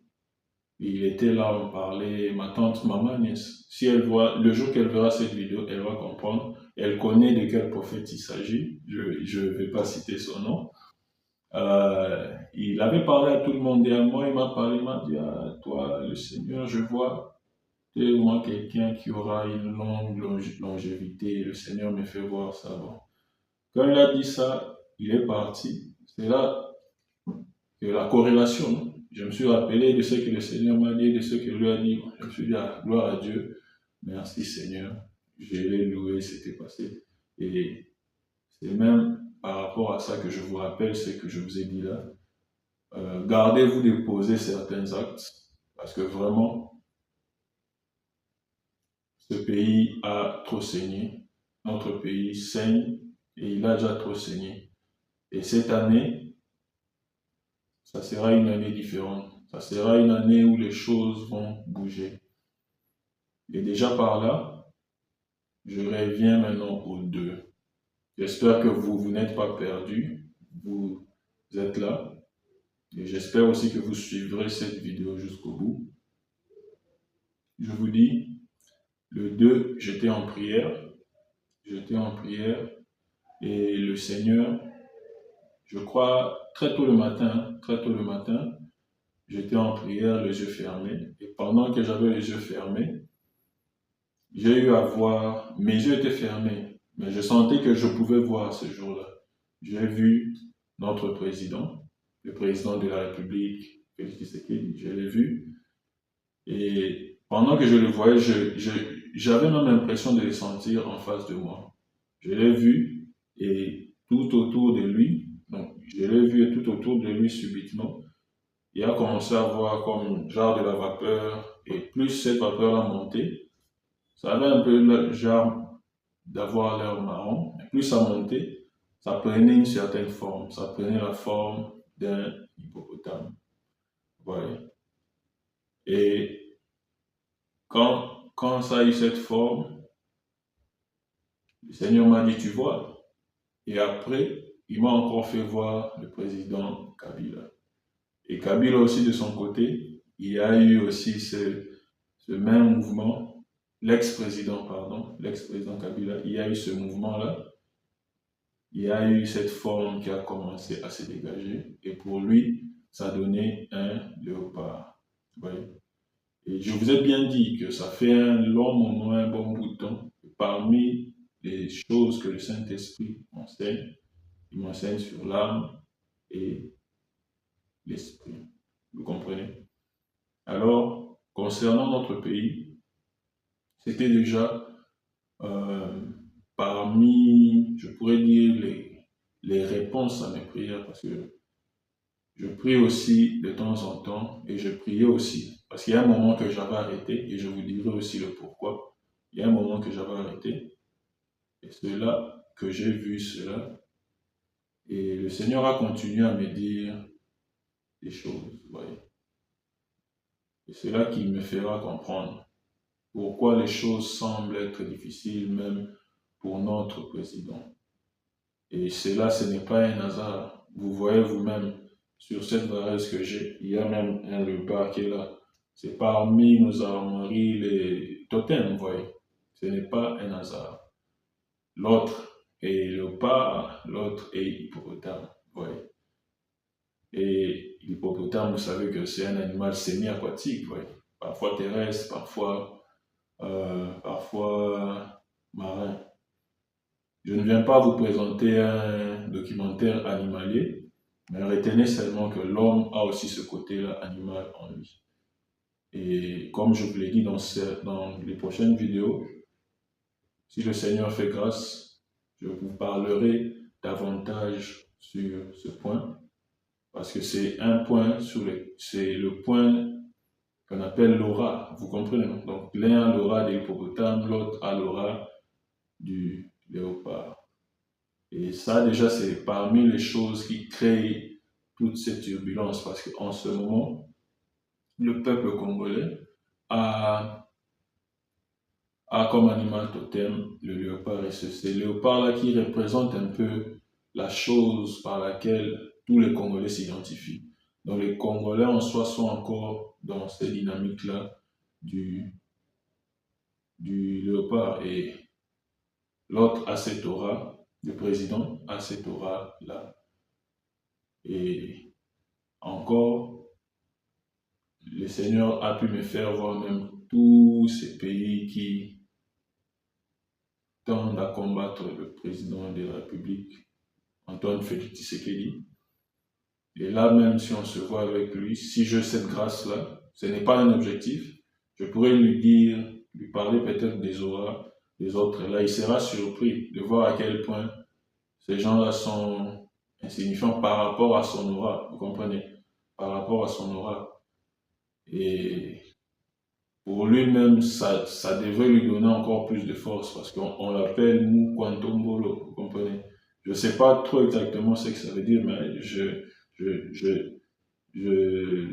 Et il était là, on parlait, ma tante, ma nièce. Si elle voit, le jour qu'elle verra cette vidéo, elle va comprendre. Elle connaît de quel prophète il s'agit. Je ne vais pas citer son nom. Il avait parlé à tout le monde et à moi, il m'a dit, ah, toi, le Seigneur, je vois, tu es moi quelqu'un qui aura une longue longévité. Le Seigneur me fait voir ça. Bon. Quand il a dit ça, il est parti. C'est là que la corrélation, je me suis rappelé de ce que le Seigneur m'a dit, de ce que lui a dit. Je me suis dit, ah, gloire à Dieu, merci Seigneur, je l'ai loué, c'était passé. Et c'est même par rapport à ça que je vous rappelle ce que je vous ai dit là. Gardez-vous de poser certains actes, parce que vraiment, ce pays a trop saigné, notre pays saigne, et il a déjà trop saigné. Et cette année, ça sera une année différente. Ça sera une année où les choses vont bouger. Et déjà par là, je reviens maintenant aux deux. J'espère que vous n'êtes pas perdus. Vous êtes là. Et j'espère aussi que vous suivrez cette vidéo jusqu'au bout. Je vous dis, le 2, j'étais en prière. Et le Seigneur, je crois, très tôt le matin, j'étais en prière, les yeux fermés. Et pendant que j'avais les yeux fermés, j'ai eu à voir, mes yeux étaient fermés, mais je sentais que je pouvais voir ce jour-là. J'ai vu notre président, le président de la République, Félix Tshisekedi, je l'ai vu. Et pendant que je le voyais, j'avais même l'impression de le sentir en face de moi. Je l'ai vu et tout autour de lui, donc je l'ai vu et tout autour de lui subitement, il a commencé à voir comme genre de la vapeur, et plus cette vapeur a monté, ça avait un peu le genre d'avoir l'air marron, et plus ça montait, ça prenait une certaine forme, ça prenait la forme d'un hippopotame. Voilà. Et quand ça a eu cette forme, le Seigneur m'a dit, tu vois. Et après, il m'a encore fait voir le président Kabila. Et Kabila aussi de son côté, il y a eu aussi ce même mouvement, l'ex-président Kabila, il y a eu ce mouvement-là, il y a eu cette forme qui a commencé à se dégager, et pour lui, ça donnait un léopard. Vous voyez? Et je vous ai bien dit que ça fait un long moment, un bon bout de temps, parmi les choses que le Saint-Esprit enseigne, il m'enseigne sur l'âme et l'esprit. Vous comprenez? Alors, concernant notre pays, c'était déjà parmi, je pourrais dire, les réponses à mes prières, parce que je prie aussi de temps en temps, et je priais aussi, parce qu'il y a un moment que j'avais arrêté, et je vous dirai aussi le pourquoi. Il y a un moment que j'avais arrêté, et c'est là que j'ai vu cela, et le Seigneur a continué à me dire des choses, vous voyez. Et c'est là qu'il me fera comprendre pourquoi les choses semblent être difficiles même pour notre président. Et cela, ce n'est pas un hasard. Vous voyez vous-même, sur cette varese que j'ai, il y a même un léopard qui est là. C'est parmi nos armoiries, les totems, vous voyez. Ce n'est pas un hasard. L'autre, et léopard, l'autre est hippopotame. Ouais. Et l'hippopotame, vous savez que c'est un animal semi-aquatique, ouais. Parfois terrestre, parfois marin. Je ne viens pas vous présenter un documentaire animalier, mais retenez seulement que l'homme a aussi ce côté-là animal en lui. Et comme je vous l'ai dit dans les prochaines vidéos, si le Seigneur fait grâce, je vous parlerai davantage sur ce point, parce que c'est un point c'est le point qu'on appelle l'aura, vous comprenez, non? Donc l'un a l'aura de l'hippopotame, l'autre a l'aura du léopard. Et ça, déjà, c'est parmi les choses qui créent toute cette turbulence, parce qu'en ce moment, le peuple congolais a comme animal totem le léopard. Et c'est ce léopard-là qui représente un peu la chose par laquelle tous les Congolais s'identifient. Donc les Congolais en soi sont encore dans cette dynamique-là du léopard. Et l'autre a cette aura, le président a cette aura-là. Et encore, le Seigneur a pu me faire voir même tous ces pays qui tendent à combattre le président de la République, Antoine Félix Tshisekedi. Et là, même si on se voit avec lui, si j'ai cette grâce-là, ce n'est pas un objectif, je pourrais lui dire, lui parler peut-être des auras des autres. Là, il sera surpris de voir à quel point ces gens-là sont insignifiants par rapport à son aura, vous comprenez? Par rapport à son aura. Et pour lui-même, ça devrait lui donner encore plus de force parce qu'on l'appelle Mou Kwantombolo, vous comprenez? Je ne sais pas trop exactement ce que ça veut dire, mais je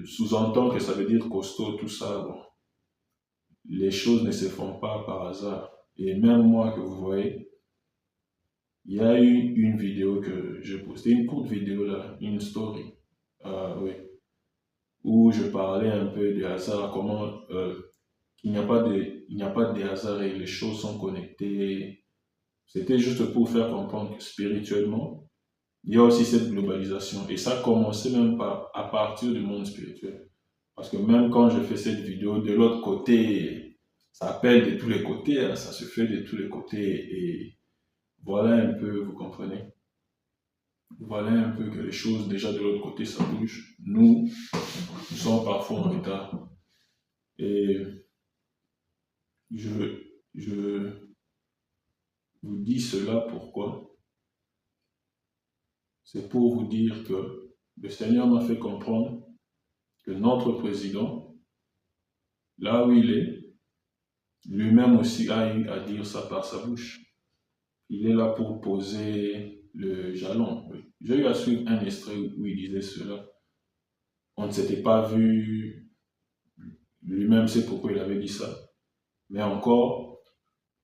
sous-entends que ça veut dire costaud, tout ça. Bon. Les choses ne se font pas par hasard. Et même moi que vous voyez, il y a eu une vidéo que j'ai postée, une courte vidéo là, une story, oui, où je parlais un peu du hasard, comment il n'y a pas de hasard et les choses sont connectées. C'était juste pour faire comprendre que spirituellement, il y a aussi cette globalisation. Et ça a commencé même à partir du monde spirituel. Parce que même quand je fais cette vidéo, de l'autre côté, ça appelle de tous les côtés, hein, ça se fait de tous les côtés. Et voilà un peu, vous comprenez? Voilà un peu que les choses, déjà de l'autre côté, ça bouge. Nous sommes parfois en retard. Et je vous dis cela pourquoi? C'est pour vous dire que le Seigneur m'a fait comprendre que notre président, là où il est, lui-même aussi a eu à dire ça par sa bouche. Il est là pour poser le jalon. Oui. J'ai eu à suivre un extrait où il disait cela. On ne s'était pas vu, lui-même sait pourquoi il avait dit ça. Mais encore,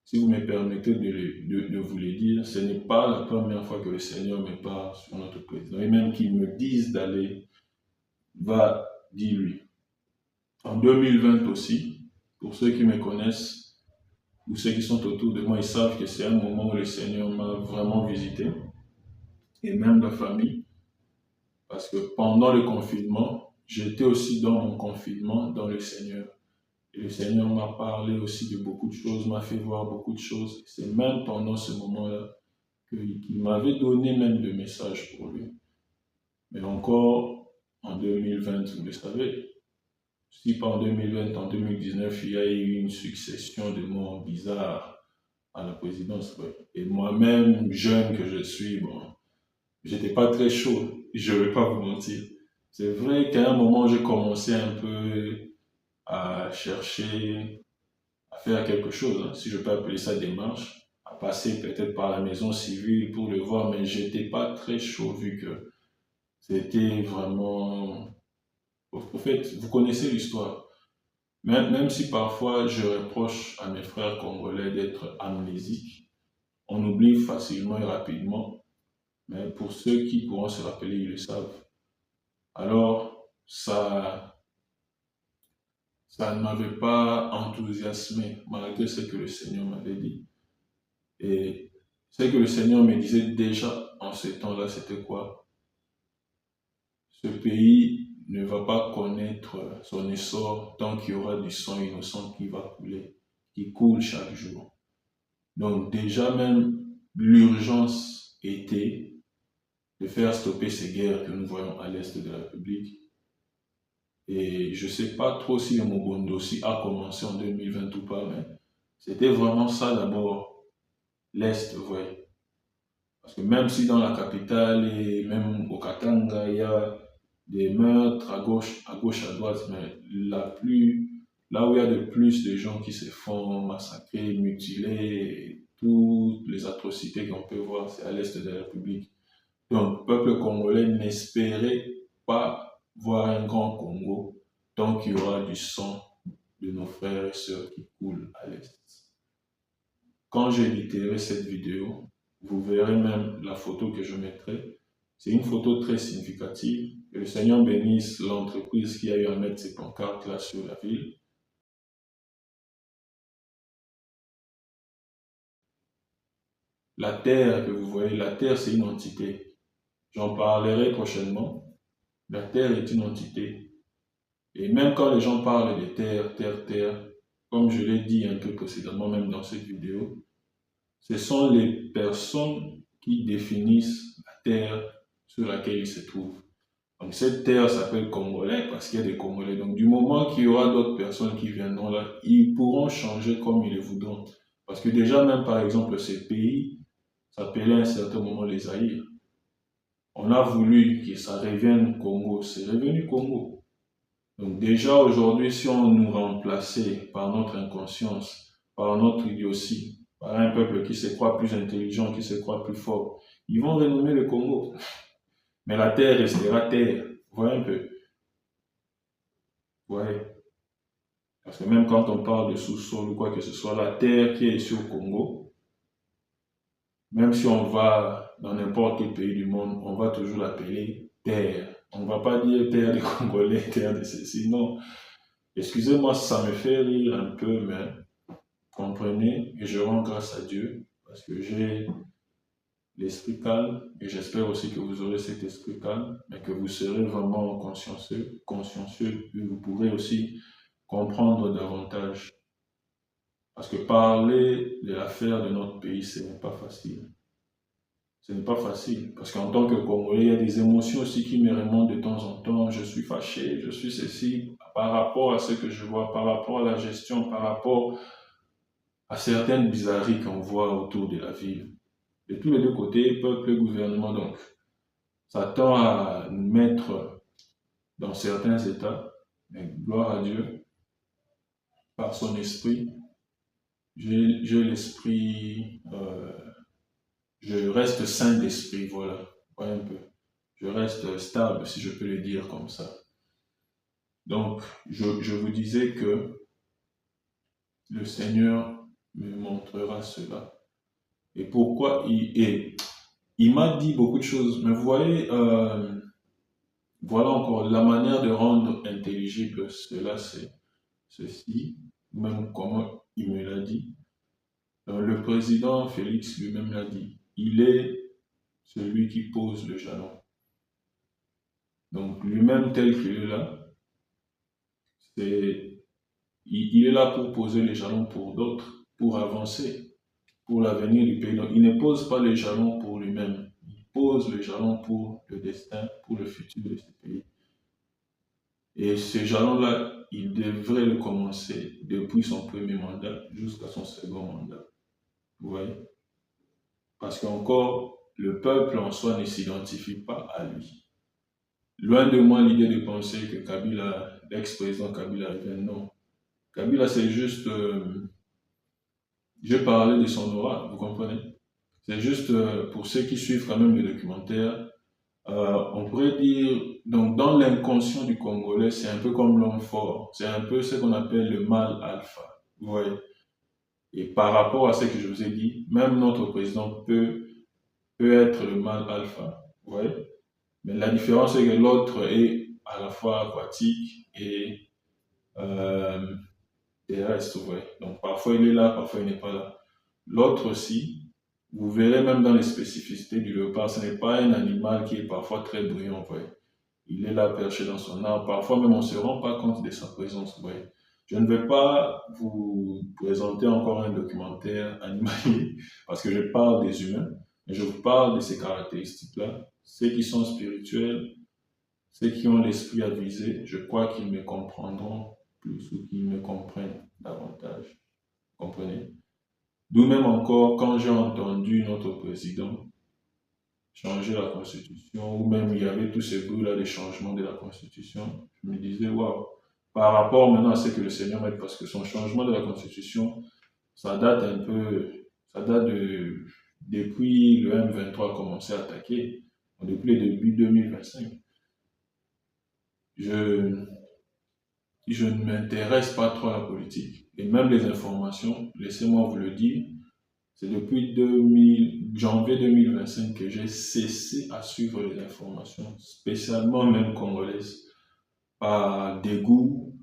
si vous me permettez de vous le dire, ce n'est pas la première fois que le Seigneur me parle sur notre président. Et même qu'il me dise d'aller, va, dis-lui. En 2020 aussi, pour ceux qui me connaissent, ou ceux qui sont autour de moi, ils savent que c'est un moment où le Seigneur m'a vraiment visité, et même la famille, parce que pendant le confinement, j'étais aussi dans mon confinement dans le Seigneur. Et le Seigneur m'a parlé aussi de beaucoup de choses, m'a fait voir beaucoup de choses. C'est même pendant ce moment-là qu'il m'avait donné même des messages pour lui. Mais encore, en 2020, vous le savez, si pas en 2020, en 2019, il y a eu une succession de mots bizarres à la présidence. Ouais. Et moi-même, jeune que je suis, bon, j'étais pas très chaud, je ne vais pas vous mentir. C'est vrai qu'à un moment, j'ai commencé un peu à chercher, à faire quelque chose, hein, si je peux appeler ça démarche, à passer peut-être par la maison civile pour le voir, mais j'étais pas très chaud vu que c'était vraiment... Au fait, vous connaissez l'histoire. Même si parfois je reproche à mes frères congolais d'être amnésiques, on oublie facilement et rapidement, mais pour ceux qui pourront se rappeler, ils le savent. Alors, ça ne m'avait pas enthousiasmé, malgré ce que le Seigneur m'avait dit. Et Ce que le Seigneur me disait déjà en ce temps-là, c'était quoi? Ce pays ne va pas connaître son essor tant qu'il y aura du sang innocent qui va couler, qui coule chaque jour. Donc déjà même, l'urgence était de faire stopper ces guerres que nous voyons à l'est de la République. Et je ne sais pas trop si le Mobondo aussi a commencé en 2020 ou pas, mais c'était vraiment ça d'abord, l'Est, vous voyez. Parce que même si dans la capitale et même au Katanga, il y a des meurtres à gauche, à droite, mais là où il y a de plus de gens qui se font massacrer, mutilés, toutes les atrocités qu'on peut voir, c'est à l'est de la République. Donc, le peuple congolais n'espérait pas voir un grand Congo tant qu'il y aura du sang de nos frères et sœurs qui coulent à l'est. Quand j'éditerai cette vidéo, vous verrez même la photo que je mettrai. C'est une photo très significative. Que le Seigneur bénisse l'entreprise qui a eu à mettre ces pancartes là sur la ville. La terre que vous voyez, la terre c'est une entité. J'en parlerai prochainement. La terre est une entité. Et même quand les gens parlent de terre, comme je l'ai dit un peu précédemment, même dans cette vidéo, ce sont les personnes qui définissent la terre sur laquelle ils se trouvent. Donc cette terre s'appelle Congolais parce qu'il y a des Congolais. Donc du moment qu'il y aura d'autres personnes qui viendront là, ils pourront changer comme ils le voudront. Parce que déjà même par exemple ces pays s'appelaient à un certain moment les Zaïre. On a voulu que ça revienne Congo, c'est revenu Congo. Donc déjà aujourd'hui si on nous remplaçait par notre inconscience, par notre idiotie, par un peuple qui se croit plus intelligent, qui se croit plus fort, ils vont renommer le Congo. Mais la terre restera terre. Vous voyez un peu? Vous voyez? Parce que même quand on parle de sous-sol ou quoi que ce soit, la terre qui est sur le Congo, même si on va dans n'importe quel pays du monde, on va toujours l'appeler terre. On ne va pas dire terre des Congolais, terre de ceci, non. Excusez-moi, ça me fait rire un peu, mais comprenez, et je rends grâce à Dieu, parce que j'ai l'esprit calme, et j'espère aussi que vous aurez cet esprit calme, mais que vous serez vraiment consciencieux, et vous pourrez aussi comprendre davantage. Parce que parler de l'affaire de notre pays, ce n'est pas facile. Ce n'est pas facile, parce qu'en tant que Congolais, il y a des émotions aussi qui me remontent de temps en temps. Je suis fâché, je suis ceci, par rapport à ce que je vois, par rapport à la gestion, par rapport à certaines bizarreries qu'on voit autour de la ville. De tous les deux côtés, peuple et gouvernement, donc, ça tend à nous mettre dans certains états, mais gloire à Dieu, par son esprit, j'ai l'esprit, je reste sain d'esprit, voilà, ouais, un peu. Je reste stable, si je peux le dire comme ça. Donc, je vous disais que le Seigneur me montrera cela. Et pourquoi il m'a dit beaucoup de choses, mais vous voyez, voilà encore la manière de rendre intelligible cela, c'est ceci, même comment il me l'a dit. Le président Félix lui-même l'a dit. Il est celui qui pose le jalon. Donc lui-même tel qu'il est là, il est là pour poser les jalons pour d'autres, pour avancer, pour l'avenir du pays. Donc il ne pose pas les jalons pour lui-même, il pose les jalons pour le destin, pour le futur de ce pays. Et ces jalons-là, il devrait le commencer depuis son premier mandat jusqu'à son second mandat. Vous voyez? Parce qu'encore, le peuple en soi ne s'identifie pas à lui. Loin de moi l'idée de penser que Kabila, l'ex-président Kabila, non. Kabila, c'est juste... je parlais de son aura, vous comprenez? C'est juste pour ceux qui suivent quand même le documentaire, on pourrait dire, donc dans l'inconscient du Congolais, c'est un peu comme l'homme fort. C'est un peu ce qu'on appelle le mâle alpha. Vous voyez? Et par rapport à ce que je vous ai dit, même notre président peut être le mâle alpha. Vous voyez? Mais la différence c'est que l'autre est à la fois aquatique et terrestre. Vous voyez? Donc parfois il est là, parfois il n'est pas là. L'autre aussi, Vous verrez même dans les spécificités du léopard, ce n'est pas un animal qui est parfois très bruyant, vous voyez. Il est là perché dans son arbre. Parfois même on ne se rend pas compte de sa présence, vous voyez. Je ne vais pas vous présenter encore un documentaire animalier parce que je parle des humains, mais je vous parle de ces caractéristiques-là. Ceux qui sont spirituels, ceux qui ont l'esprit avisé, je crois qu'ils me comprendront plus ou qu'ils me comprennent davantage. Comprenez? D'où même encore, quand j'ai entendu notre président changer la constitution, ou même il y avait tous ces bruits-là des changements de la constitution, je me disais, waouh, par rapport maintenant à ce que le Seigneur m'a dit, parce que son changement de la constitution, ça date un peu, ça date depuis le M23 a commencé à attaquer, depuis le début 2025. Je ne m'intéresse pas trop à la politique. Et même les informations, laissez-moi vous le dire, c'est depuis janvier 2025 que j'ai cessé à suivre les informations, spécialement même congolaises, par dégoût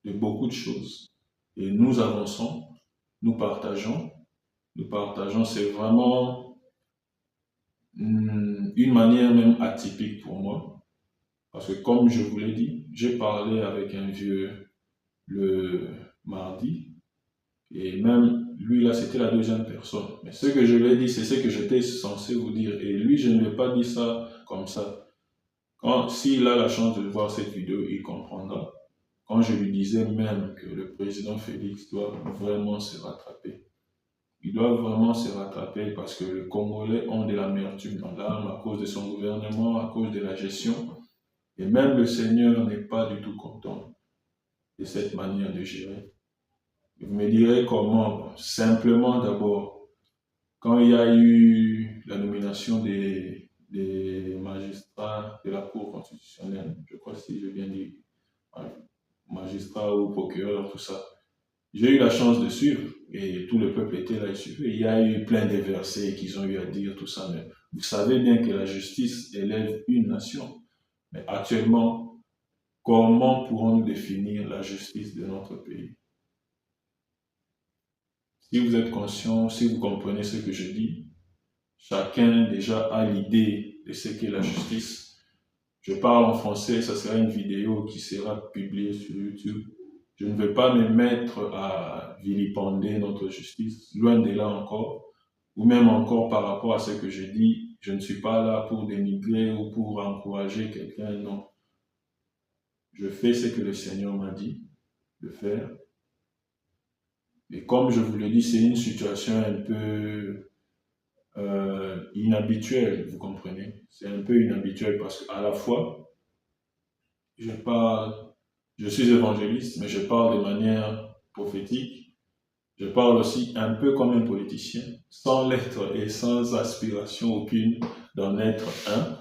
de beaucoup de choses. Et nous avançons, nous partageons, c'est vraiment une manière même atypique pour moi. Parce que comme je vous l'ai dit, j'ai parlé avec un vieux le mardi, et même lui là c'était la deuxième personne. Mais ce que je lui ai dit, c'est ce que j'étais censé vous dire. Et lui, je ne lui ai pas dit ça comme ça. S'il a la chance de voir cette vidéo, il comprendra. Quand je lui disais même que le président Félix doit vraiment se rattraper. Il doit vraiment se rattraper parce que les Congolais ont de l'amertume dans l'âme à cause de son gouvernement, à cause de la gestion. Et même le Seigneur n'est pas du tout content de cette manière de gérer. Vous me direz comment? Simplement d'abord, quand il y a eu la nomination des magistrats de la Cour constitutionnelle, je crois si je viens de dire, magistrats ou procureurs, tout ça, j'ai eu la chance de suivre et tout le peuple était là et suivait. Il y a eu plein de versets qu'ils ont eu à dire, tout ça, mais vous savez bien que la justice élève une nation. Mais actuellement, comment pourrons-nous définir la justice de notre pays? Si vous êtes conscient, si vous comprenez ce que je dis, chacun déjà a l'idée de ce qu'est la justice. Je parle en français, ça sera une vidéo qui sera publiée sur YouTube. Je ne vais pas me mettre à vilipender notre justice, loin de là encore, ou même encore par rapport à ce que je dis, je ne suis pas là pour dénigrer ou pour encourager quelqu'un, non. Je fais ce que le Seigneur m'a dit de faire. Et comme je vous l'ai dit, c'est une situation un peu inhabituelle, vous comprenez? C'est un peu inhabituel parce qu'à la fois, je suis évangéliste, mais je parle de manière prophétique. Je parle aussi un peu comme un politicien, sans l'être et sans aspiration aucune d'en être un.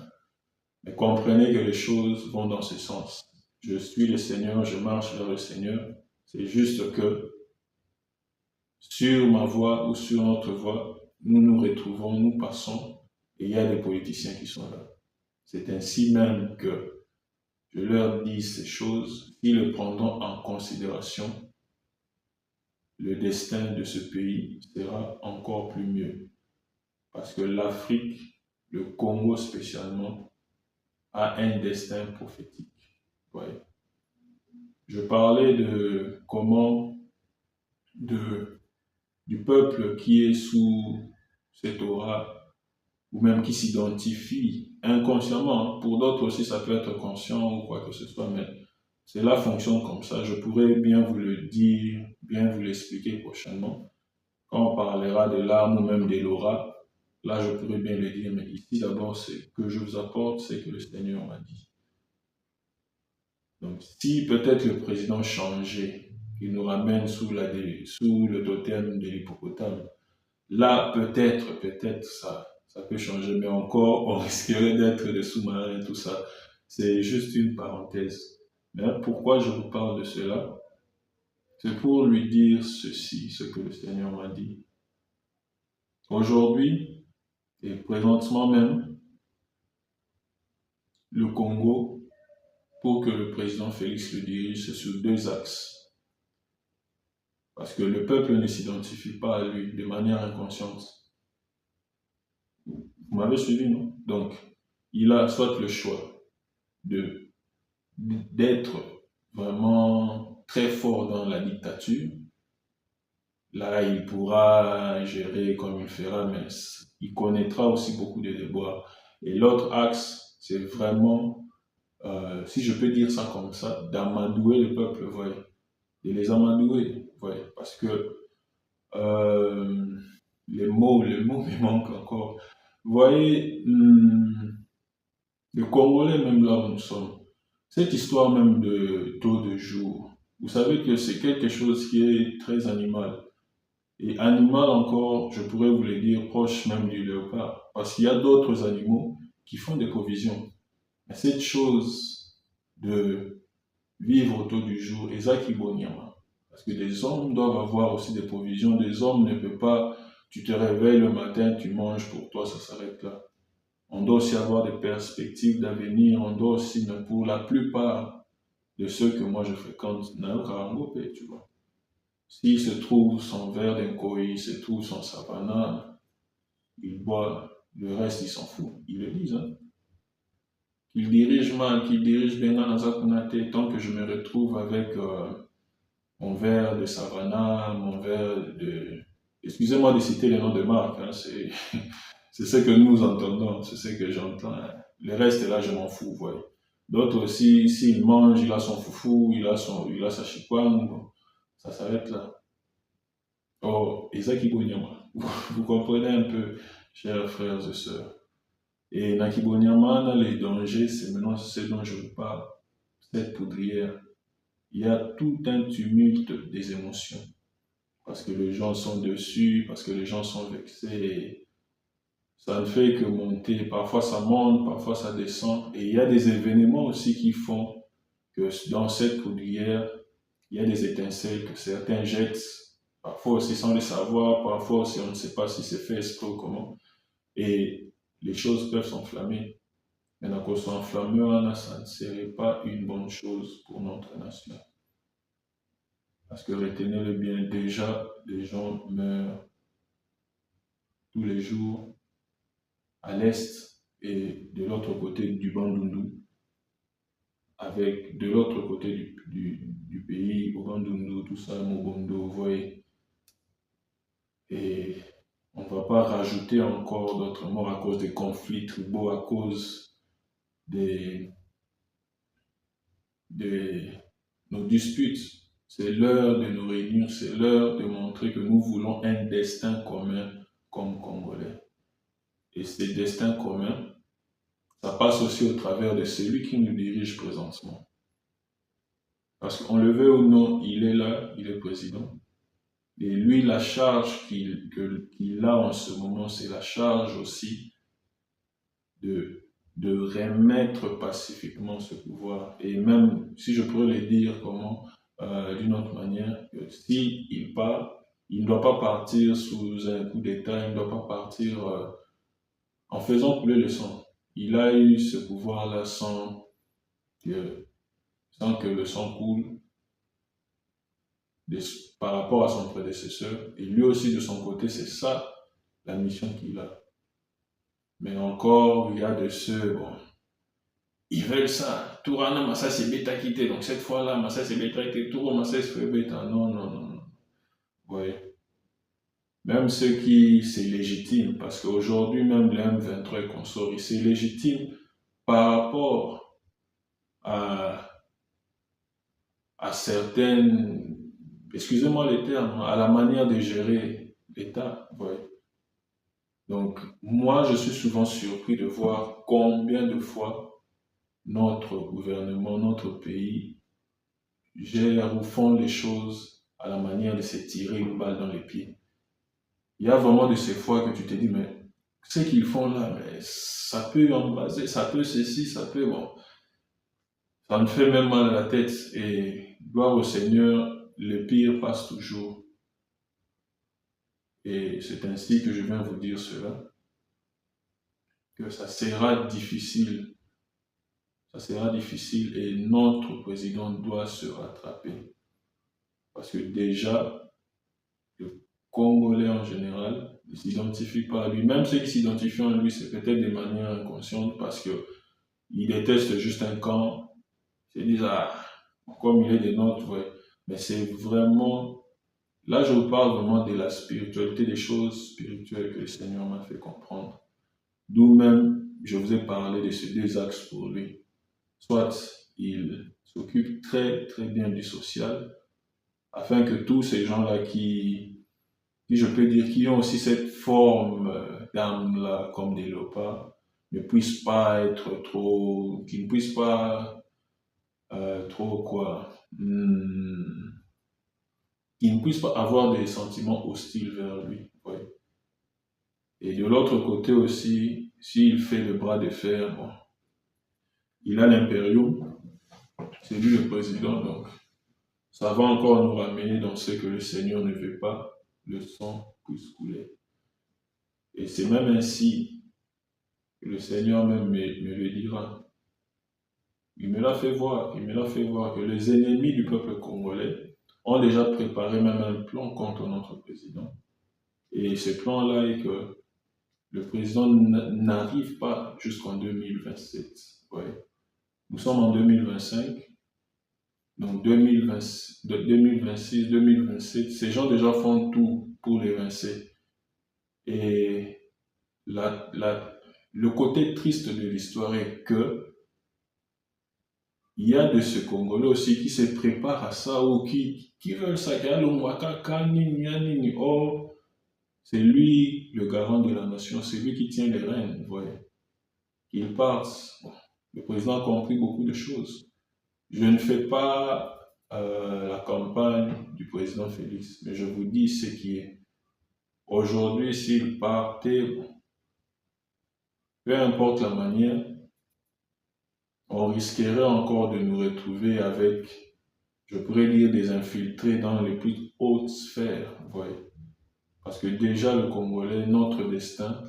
Mais comprenez que les choses vont dans ce sens. Je suis le Seigneur, je marche vers le Seigneur. C'est juste que sur ma voie ou sur notre voie, nous nous retrouvons, nous passons, et il y a des politiciens qui sont là. C'est ainsi même que je leur dis ces choses, ils le prendront en considération. Le destin de ce pays sera encore plus mieux. Parce que l'Afrique, le Congo spécialement, a un destin prophétique. Ouais. Je parlais de comment du peuple qui est sous cette aura, ou même qui s'identifie inconsciemment. Pour d'autres aussi, ça peut être conscient ou quoi que ce soit, mais cela fonctionne comme ça. Je pourrais bien vous le dire, bien vous l'expliquer prochainement. Quand on parlera de l'âme ou même de l'aura, là je pourrais bien le dire, mais ici d'abord, c'est que je vous apporte, c'est que le Seigneur m'a dit. Donc si peut-être le président changeait, il nous ramène sous le totem de l'hippopotame, là peut-être ça peut changer, mais encore on risquerait d'être des sous-marins, tout ça. C'est juste une parenthèse. Mais pourquoi je vous parle de cela? C'est pour lui dire ceci, ce que le Seigneur m'a dit. Aujourd'hui, et présentement même, le Congo, pour que le président Félix le dirige, c'est sur deux axes. Parce que le peuple ne s'identifie pas à lui de manière inconsciente. Vous m'avez suivi, non? Donc, il a soit le choix d'être vraiment très fort dans la dictature. Là, il pourra gérer comme il fera, mais il connaîtra aussi beaucoup de déboires. Et l'autre axe, c'est vraiment, si je peux dire ça comme ça, d'amadouer le peuple, vous voyez. De les amadouer, vous voyez. Parce que les mots me manquent encore. Vous voyez, le Congolais, même là où nous sommes, cette histoire même de taux de jour, vous savez que c'est quelque chose qui est très animal. Et animal encore, je pourrais vous le dire, proche même du léopard. Parce qu'il y a d'autres animaux qui font des provisions. Mais cette chose de vivre autour du jour, Ezaki Bonyama. Parce que des hommes doivent avoir aussi des provisions. Des hommes ne peuvent pas, tu te réveilles le matin, tu manges, pour toi, ça s'arrête là. On doit aussi avoir des perspectives d'avenir. On doit aussi, pour la plupart de ceux que moi je fréquente, Naokarangopé, tu vois. S'il se trouve son verre d'Inkoï, il se trouve son savana, il boit, le reste il s'en fout. Ils le disent, hein. Qu'il dirige mal, qu'il dirige bien dans Nazakunate, tant que je me retrouve avec mon verre de savana, mon verre de... Excusez-moi de citer les noms de marque, hein, c'est ce que nous entendons, c'est ce que j'entends. Hein. Le reste là, je m'en fous, vous voyez. D'autres aussi, s'il mange, il a son foufou, il a sa chikwang, bon, ça s'arrête là. Oh, Ezaki Bonyama, vous comprenez un peu, chers frères et sœurs. Et Naki Bonyama, les dangers, c'est maintenant ce dont je vous parle, cette poudrière. Il y a tout un tumulte des émotions. Parce que les gens sont dessus, parce que les gens sont vexés. Ça ne fait que monter. Parfois ça monte, parfois ça descend. Et il y a des événements aussi qui font que dans cette poudrière, il y a des étincelles que certains jettent. Parfois aussi sans le savoir, parfois aussi on ne sait pas si c'est fait exprès ou comment. Et les choses peuvent s'enflammer. Maintenant qu'on soit enflammé, ça ne serait pas une bonne chose pour notre nation. Parce que retenez-le bien, déjà, les gens meurent tous les jours à l'est et de l'autre côté du Bandundu, avec de l'autre côté du pays, au Bandundu, tout ça, Mobondo, vous voyez. Et on ne va pas rajouter encore d'autres morts à cause des conflits tribaux, à cause de nos disputes. C'est l'heure de nous réunir, c'est l'heure de montrer que nous voulons un destin commun comme Congolais. Et ce destin commun, ça passe aussi au travers de celui qui nous dirige présentement. Parce qu'on le veut ou non, il est là, il est président. Et lui, la charge qu'il a en ce moment, c'est la charge aussi de remettre pacifiquement ce pouvoir. Et même, si je pourrais le dire comment, d'une autre manière, s'il part, il ne doit pas partir sous un coup d'État, il ne doit pas partir en faisant couler le sang. Il a eu ce pouvoir-là sans que le sang coule par rapport à son prédécesseur. Et lui aussi, de son côté, c'est ça la mission qu'il a. Mais encore, il y a de ceux, bon, ils veulent ça. Tourana, Massa, c'est bêta quitté. Donc cette fois-là, Massa, c'est bêta quitté. Tour, Massa, c'est bêta. Non, non, non, non. Oui. Même ceux qui, c'est légitime, parce qu'aujourd'hui, même le M23 qu'on sort, c'est légitime par rapport à certaines, excusez-moi les termes, à la manière de gérer l'État. Oui. Donc, moi, je suis souvent surpris de voir combien de fois notre gouvernement, notre pays gère ou font les choses à la manière de se tirer une balle dans les pieds. Il y a vraiment de ces fois que tu te dis, mais ce qu'ils font là, mais ça peut embraser, ça peut ceci, ça peut, bon. Ça me fait même mal à la tête. Et gloire au Seigneur, le pire passe toujours. Et c'est ainsi que je viens vous dire cela, que ça sera difficile. Ça sera difficile et notre président doit se rattraper. Parce que déjà, le Congolais en général, Ils ne s'identifient pas à lui. Même ceux qui s'identifient à lui, c'est peut-être de manière inconsciente parce qu'ils détestent juste un camp. Ils se disent, ah, comme il est des nôtres, ouais. Mais c'est vraiment, là je vous parle vraiment de la spiritualité, des choses spirituelles que le Seigneur m'a fait comprendre. D'où même, je vous ai parlé de ces deux axes pour lui. Soit il s'occupe très très bien du social, afin que tous ces gens-là qui je peux dire, qui ont aussi cette forme d'âme-là, comme des léopards, ne puissent pas être trop, qui ne puissent pas trop quoi, qui ne puissent pas avoir des sentiments hostiles vers lui. Ouais. Et de l'autre côté aussi, s'il fait le bras de fer, bon, il a l'impérium, c'est lui le président, donc ça va encore nous ramener dans ce que le Seigneur ne veut pas, le sang puisse couler. Et c'est même ainsi que le Seigneur même me le dira. Il me l'a fait voir que les ennemis du peuple congolais ont déjà préparé même un plan contre notre président. Et ce plan-là est que le président n'arrive pas jusqu'en 2027. Ouais. Nous sommes en 2025. Donc 2026, 2027, ces gens déjà font tout pour l'évincer. Et le côté triste de l'histoire est que il y a de ce Congolais aussi qui se préparent à ça ou qui veulent ça. Oh, c'est lui le garant de la nation, c'est lui qui tient les rênes. Vous voyez. Qu'il parte. Bon, le président a compris beaucoup de choses. Je ne fais pas la campagne du président Félix, mais je vous dis ce qui est. Aujourd'hui, s'il partait, bon, peu importe la manière, on risquerait encore de nous retrouver avec, je pourrais dire, des infiltrés dans les plus hautes sphères. Vous voyez. Parce que déjà, le Congolais, notre destin,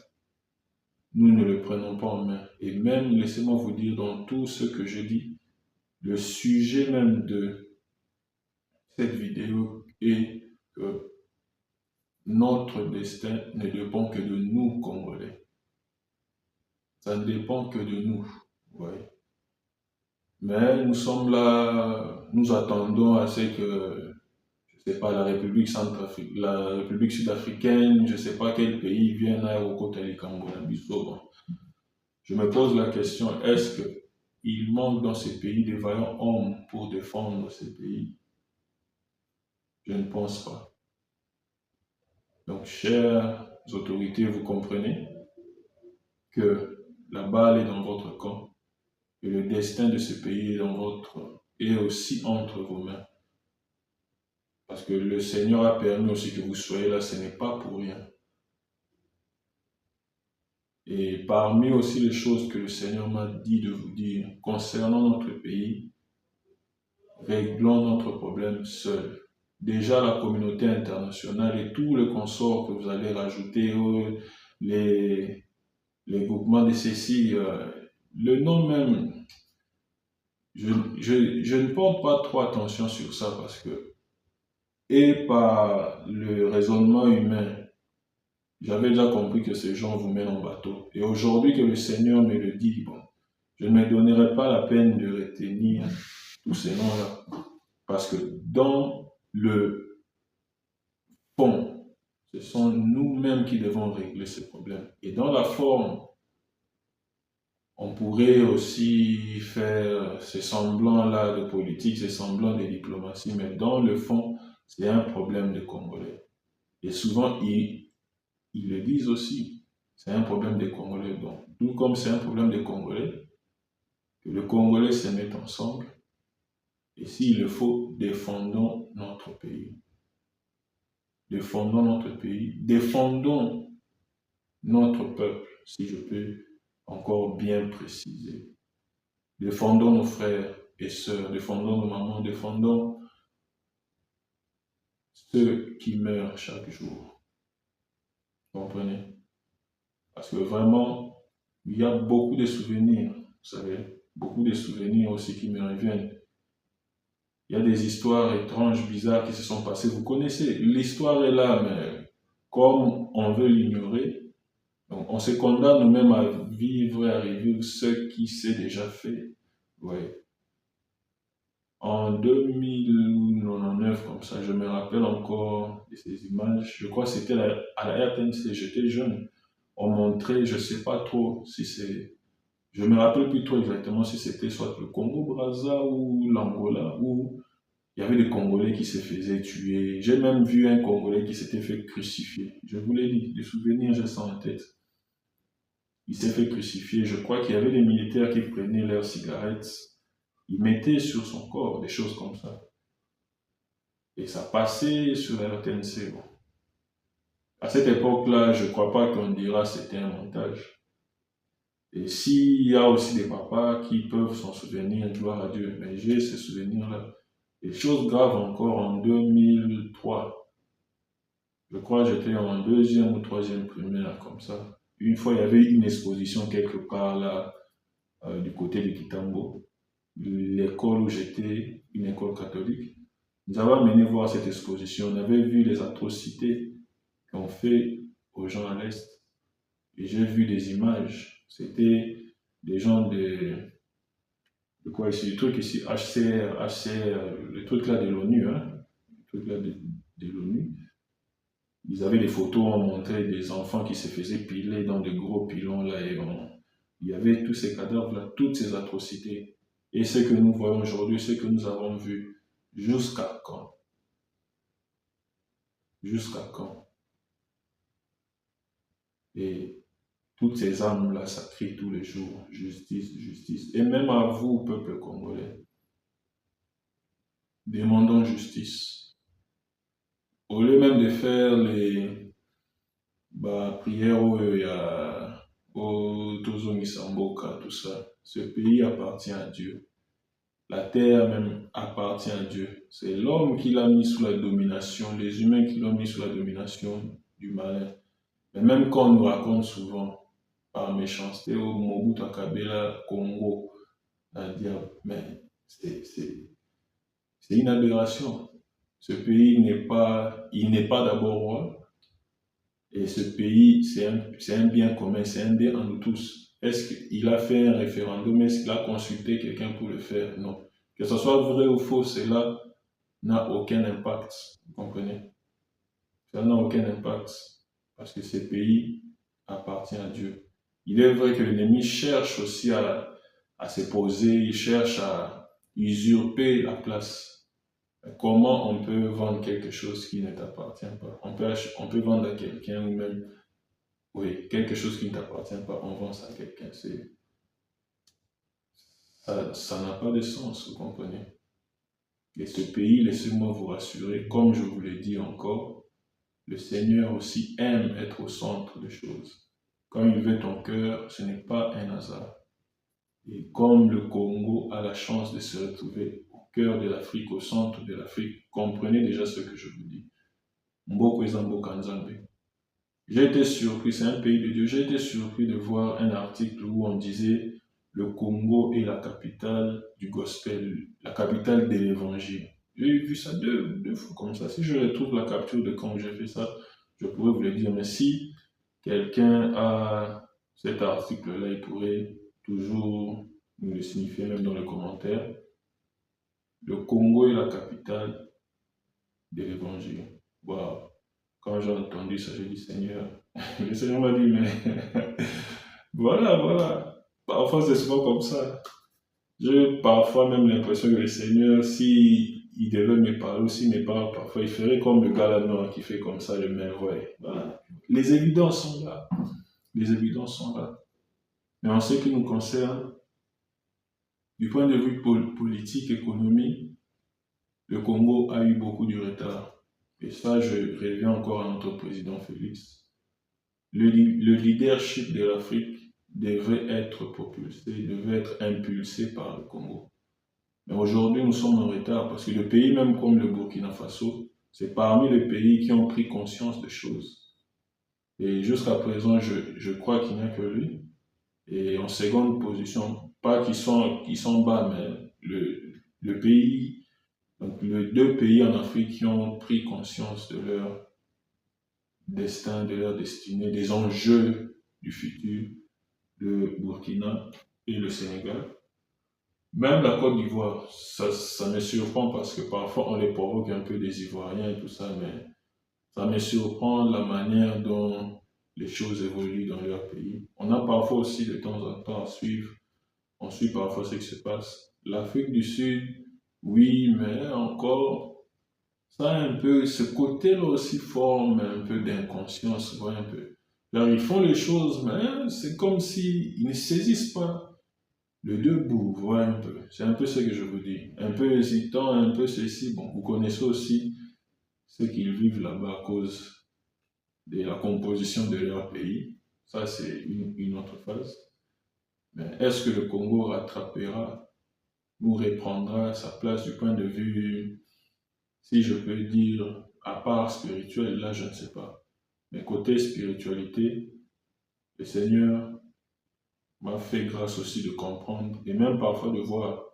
nous ne le prenons pas en main. Et même, laissez-moi vous dire, dans tout ce que je dis, le sujet même de cette vidéo est que notre destin ne dépend que de nous, Congolais. Ça ne dépend que de nous. Ouais. Mais nous sommes là, nous attendons à ce que, je ne sais pas, la République sud-africaine, je ne sais pas quel pays vienne à Okotali Kambola-Bisso. Je me pose la question, est-ce qu'il manque dans ces pays des vaillants hommes pour défendre ces pays? Je ne pense pas. Donc, chères autorités, vous comprenez que la balle est dans votre camp et le destin de ce pays est aussi entre vos mains. Parce que le Seigneur a permis aussi que vous soyez là, ce n'est pas pour rien. Et parmi aussi les choses que le Seigneur m'a dit de vous dire concernant notre pays, réglons notre problème seuls. Déjà la communauté internationale et tout le consort que vous allez rajouter, les groupements de ceci, le nom même, je ne porte pas trop attention sur ça parce que, et par le raisonnement humain, j'avais déjà compris que ces gens vous mènent en bateau. Et aujourd'hui que le Seigneur me le dit, bon, je ne me donnerai pas la peine de retenir tous ces noms-là. Parce que dans le fond, ce sont nous-mêmes qui devons régler ces problèmes. Et dans la forme, on pourrait aussi faire ces semblants-là de politique, ces semblants de diplomatie, mais dans le fond, c'est un problème de Congolais. Et souvent, ils le disent aussi, c'est un problème des Congolais. Donc, tout comme c'est un problème des Congolais, que les Congolais se mettent ensemble, et s'il le faut, défendons notre pays. Défendons notre pays, défendons notre peuple, si je peux encore bien préciser. Défendons nos frères et sœurs, défendons nos mamans, défendons ceux qui meurent chaque jour. Vous comprenez? Parce que vraiment, il y a beaucoup de souvenirs, vous savez, beaucoup de souvenirs aussi qui me reviennent. Il y a des histoires étranges, bizarres qui se sont passées. Vous connaissez, l'histoire est là, mais comme on veut l'ignorer, donc on se condamne nous-mêmes à vivre et à revivre ce qui s'est déjà fait. Ouais. En 2009, comme ça, je me rappelle encore de ces images. Je crois que c'était à la RTNC, j'étais jeune. On montrait, je ne sais pas trop si c'est. Je me rappelle plus trop exactement si c'était soit le Congo-Brazza ou l'Angola, où il y avait des Congolais qui se faisaient tuer. J'ai même vu un Congolais qui s'était fait crucifier. Je vous l'ai dit, des souvenirs, j'ai ça en tête. Il s'est fait crucifier. Je crois qu'il y avait des militaires qui prenaient leurs cigarettes. Ils mettaient sur son corps des choses comme ça. Et ça passait sur la RTNC. Bon. À cette époque-là, je ne crois pas qu'on dira que c'était un montage. Et s'il y a aussi des papas qui peuvent s'en souvenir, gloire à Dieu, mais j'ai ces souvenirs-là. Et chose grave encore, en 2003, je crois que j'étais en deuxième ou troisième primaire, comme ça. Une fois, il y avait une exposition quelque part là, du côté de Kitambo, l'école où j'étais, une école catholique. Nous avons amené voir cette exposition, on avait vu les atrocités qu'on fait aux gens à l'Est. Et j'ai vu des images, c'était des gens de quoi ici, le truc ici, le truc là de l'ONU, hein, le truc là de l'ONU. Ils avaient des photos, on montrait des enfants qui se faisaient piler dans des gros pilons là, et il y avait tous ces cadavres là, toutes ces atrocités. Et ce que nous voyons aujourd'hui, ce que nous avons vu, jusqu'à quand? Jusqu'à quand? Et toutes ces âmes-là, ça crie tous les jours, justice, justice. Et même à vous, peuple congolais, demandons justice. Au lieu même de faire les prières au Tozongi Samboka, tout ça, ce pays appartient à Dieu. La terre même appartient à Dieu. C'est l'homme qui l'a mis sous la domination, les humains qui l'ont mis sous la domination du malin. Mais même quand on nous raconte souvent, par méchanceté, au Mobutu Kabila, Congo, un diable, mais c'est une aberration. Ce pays il n'est pas d'abord roi, et ce pays, c'est un bien commun, c'est un bien en nous tous. Est-ce qu'il a fait un référendum? Est-ce qu'il a consulté quelqu'un pour le faire? Non. Que ce soit vrai ou faux, cela n'a aucun impact. Vous comprenez? Ça n'a aucun impact. Parce que ce pays appartient à Dieu. Il est vrai que l'ennemi cherche aussi à se poser, il cherche à usurper la place. Comment on peut vendre quelque chose qui ne t'appartient pas? On peut vendre à quelqu'un ou même, oui, quelque chose qui ne t'appartient pas, on vend ça à quelqu'un. Ça n'a pas de sens, vous comprenez? Et ce pays, laissez-moi vous rassurer, comme je vous l'ai dit encore, le Seigneur aussi aime être au centre des choses. Quand il veut ton cœur, ce n'est pas un hasard. Et comme le Congo a la chance de se retrouver au cœur de l'Afrique, au centre de l'Afrique, comprenez déjà ce que je vous dis. Mboko Ezambo Kanzambe. J'ai été surpris, c'est un pays de Dieu, j'ai été surpris de voir un article où on disait le Congo est la capitale du gospel, la capitale de l'évangile. J'ai vu ça deux fois comme ça. Si je retrouve la capture de quand j'ai fait ça, je pourrais vous le dire. Mais si quelqu'un a cet article-là, il pourrait toujours nous le signifier, même dans les commentaires. Le Congo est la capitale de l'évangile. Waouh! Quand j'ai entendu ça, j'ai dit Seigneur. Le Seigneur m'a dit, mais voilà. Parfois, c'est souvent comme ça. J'ai parfois même l'impression que le Seigneur, si il devait me parler aussi, me parle parfois, il ferait comme le gars là qui fait comme ça, le même, ouais. Voilà. Les évidences sont là. Les évidences sont là. Mais en ce qui nous concerne, du point de vue politique, économique, le Congo a eu beaucoup de retard. Et ça, je reviens encore à notre président Félix. Le leadership de l'Afrique devait être propulsé, devait être impulsé par le Congo. Mais aujourd'hui, nous sommes en retard parce que le pays, même comme le Burkina Faso, c'est parmi les pays qui ont pris conscience des choses. Et jusqu'à présent, je crois qu'il n'y a que lui. Et en seconde position, pas qu'ils sont bas, mais le pays, donc les deux pays en Afrique qui ont pris conscience de destin, de leur destinée, des enjeux du futur, le Burkina et le Sénégal. Même la Côte d'Ivoire, ça me surprend parce que parfois on les provoque un peu des Ivoiriens et tout ça, mais ça me surprend la manière dont les choses évoluent dans leur pays. On a parfois aussi de temps en temps à suivre, on suit parfois ce qui se passe. L'Afrique du Sud, oui, mais encore, ça a un peu, ce côté-là aussi forme un peu d'inconscience, voit un peu. Là, ils font les choses, mais c'est comme s'ils ne saisissent pas le debout, voit un peu. C'est un peu ce que je vous dis. Un peu hésitant, un peu ceci. Bon, vous connaissez aussi ce qu'ils vivent là-bas à cause de la composition de leur pays. Ça, c'est une autre phase. Mais est-ce que le Congo rattrapera ou reprendra sa place du point de vue, si je peux dire, à part spirituel, là, je ne sais pas. Mais côté spiritualité, le Seigneur m'a fait grâce aussi de comprendre et même parfois de voir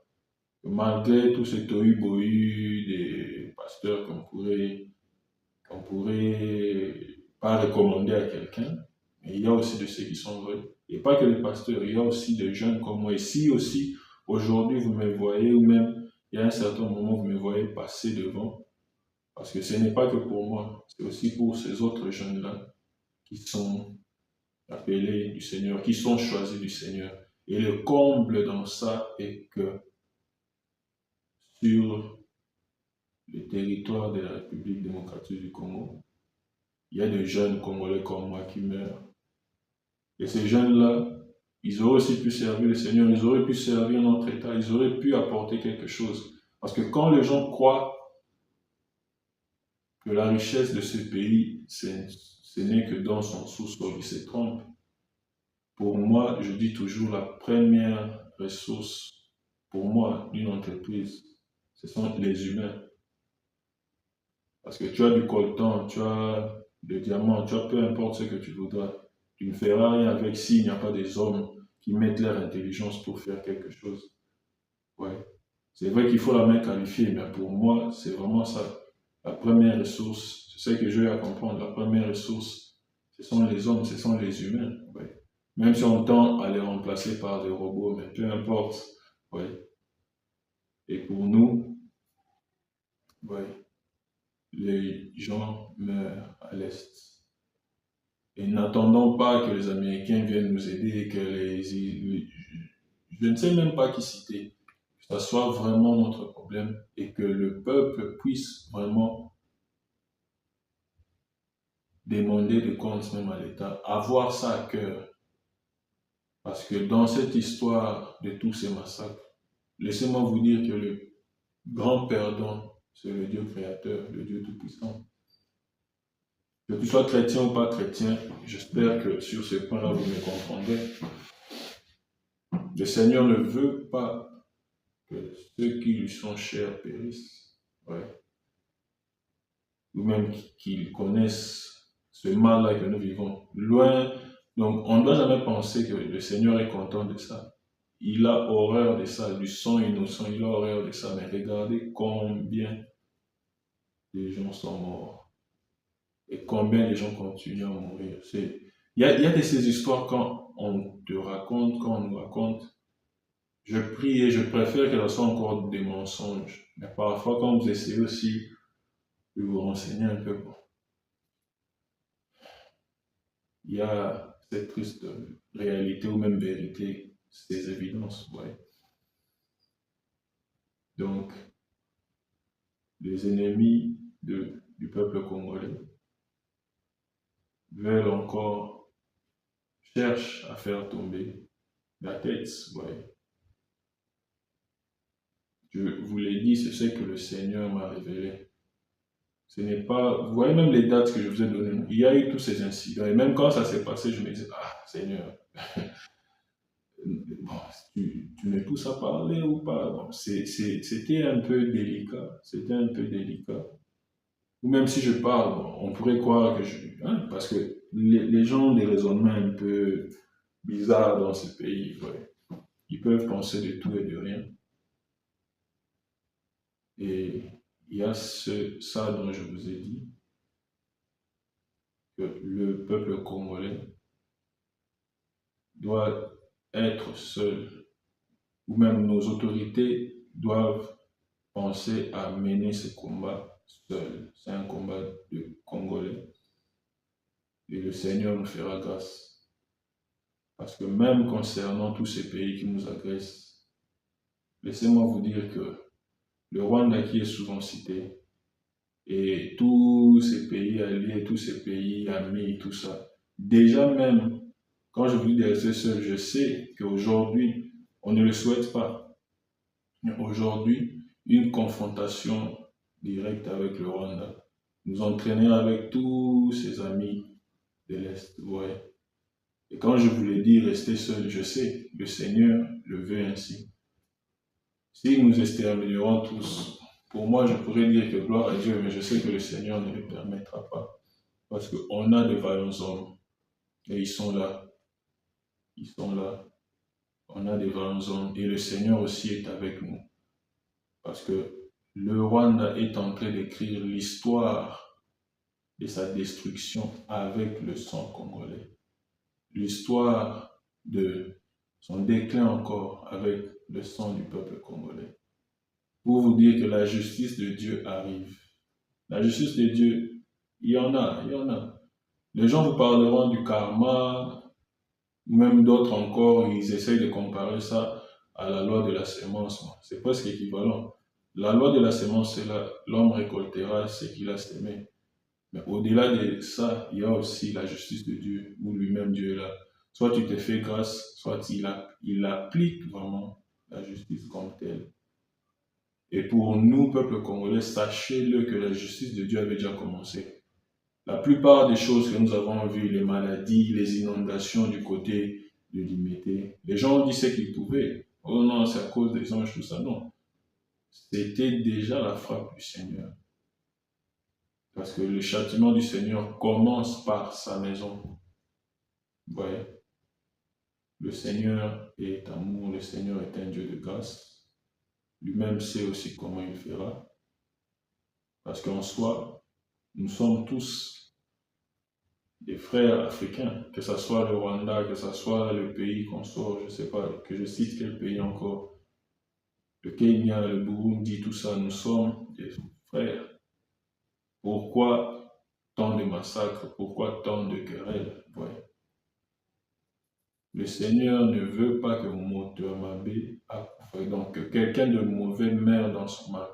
que malgré tout ce tohu-bohu des pasteurs qu'on pourrait pas recommander à quelqu'un, mais il y a aussi de ceux qui sont vrais. Et pas que les pasteurs, il y a aussi des jeunes comme moi. Et si aussi, aujourd'hui, vous me voyez, ou même il y a un certain moment, vous me voyez passer devant, parce que ce n'est pas que pour moi, c'est aussi pour ces autres jeunes-là qui sont appelés du Seigneur, qui sont choisis du Seigneur. Et le comble dans ça est que sur le territoire de la République démocratique du Congo, il y a des jeunes Congolais comme moi qui meurent. Et ces jeunes-là, ils auraient aussi pu servir le Seigneur, ils auraient pu servir notre État, ils auraient pu apporter quelque chose. Parce que quand les gens croient que la richesse de ce pays, ce n'est que dans son sous-sol, ils se trompent. Pour moi, je dis toujours, la première ressource, pour moi, d'une entreprise, ce sont les humains. Parce que tu as du coltan, tu as des diamants, tu as peu importe ce que tu voudras. Tu ne feras rien avec s'il n'y a pas des hommes qui mettent leur intelligence pour faire quelque chose. Ouais. C'est vrai qu'il faut la main qualifiée, mais pour moi, c'est vraiment ça. La première ressource, c'est ce que je vais à comprendre, la première ressource, ce sont les hommes, ce sont les humains. Ouais. Même si on tend à les remplacer par des robots, mais peu importe. Ouais. Et pour nous, ouais, les gens meurent à l'Est. Et n'attendons pas que les Américains viennent nous aider et que je ne sais même pas qui citer, que ça soit vraiment notre problème et que le peuple puisse vraiment demander des comptes même à l'État, avoir ça à cœur. Parce que dans cette histoire de tous ces massacres, laissez-moi vous dire que le grand perdant, c'est le Dieu créateur, le Dieu tout-puissant. Que tu sois chrétien ou pas chrétien, j'espère que sur ce point-là, vous me comprendrez. Le Seigneur ne veut pas que ceux qui lui sont chers périssent. Ouais. Ou même qu'ils connaissent ce mal-là que nous vivons. Loin. Donc, on ne doit jamais penser que le Seigneur est content de ça. Il a horreur de ça, du sang innocent, il a horreur de ça. Mais regardez combien de gens sont morts. Et combien de gens continuent à mourir. Il y a de ces histoires quand on te raconte, quand on nous raconte. Je prie et je préfère que ce soit encore des mensonges. Mais parfois, quand vous essayez aussi de vous renseigner un peu, il y a cette triste réalité ou même vérité, ces évidences. Ouais. Donc, les ennemis du peuple congolais veulent encore, cherchent à faire tomber la tête. Ouais. Je vous l'ai dit, c'est ce que le Seigneur m'a révélé. Ce n'est pas... Vous voyez même les dates que je vous ai données. Il y a eu tous ces incidents. Et même quand ça s'est passé, je me disais, ah, Seigneur, bon, tu me pousses à parler ou pas? Bon, c'était un peu délicat. C'était un peu délicat. Ou même si je parle, bon, on pourrait croire que je... Hein, parce que les gens ont des raisonnements un peu bizarres dans ce pays. Ouais. Ils peuvent penser de tout et de rien. Et il y a ça dont je vous ai dit. que le peuple congolais doit être seul, ou même nos autorités doivent penser à mener ce combat seul. C'est un combat de Congolais. Et le Seigneur nous fera grâce. Parce que même concernant tous ces pays qui nous agressent, laissez-moi vous dire que le Rwanda qui est souvent cité, et tous ces pays alliés, tous ces pays amis, tout ça, déjà même, quand je vous dis de rester seul, je sais qu'aujourd'hui, on ne le souhaite pas. Mais aujourd'hui, une confrontation directe avec le Rwanda nous entraîner avec tous ses amis de l'Est. Ouais. Et quand je vous l'ai dit, rester seul, je sais, le Seigneur le veut ainsi. Si nous exterminerons tous, pour moi, je pourrais dire que gloire à Dieu, mais je sais que le Seigneur ne le permettra pas. Parce qu'on a de vaillants hommes, et ils sont là. Ils sont là. On a des vaillants hommes, et le Seigneur aussi est avec nous. Parce que le Rwanda est en train d'écrire l'histoire de sa destruction avec le sang congolais. L'histoire de son déclin encore avec le sang du peuple congolais. Pour vous dire que la justice de Dieu arrive. La justice de Dieu, il y en a, il y en a. Les gens vous parleront du karma, même d'autres encore, ils essayent de comparer ça à la loi de la sémence. C'est presque équivalent. La loi de la sémence, c'est là, l'homme récoltera ce qu'il a sémé. Mais au-delà de ça, il y a aussi la justice de Dieu, où lui-même Dieu est là. Soit tu te fais grâce, soit il applique vraiment la justice comme telle. Et pour nous, peuple congolais, sachez-le que la justice de Dieu avait déjà commencé. La plupart des choses que nous avons vues, les maladies, les inondations du côté de Limété, les gens ont dit ce qu'ils pouvaient. Oh non, c'est à cause des anges, tout ça. Non. C'était déjà la frappe du Seigneur. Parce que le châtiment du Seigneur commence par sa maison. Vous voyez? Le Seigneur est amour, le Seigneur est un Dieu de grâce. Lui-même sait aussi comment il fera. Parce qu'en soi, nous sommes tous des frères africains, que ce soit le Rwanda, que ce soit le pays qu'on sort, je ne sais pas, que je cite quel pays encore, le Kenya, le Burundi, tout ça, nous sommes des frères. Pourquoi tant de massacres? Pourquoi tant de querelles? Ouais. Le Seigneur ne veut pas que Motomabé accoufe, donc que quelqu'un de mauvais meure dans son mal.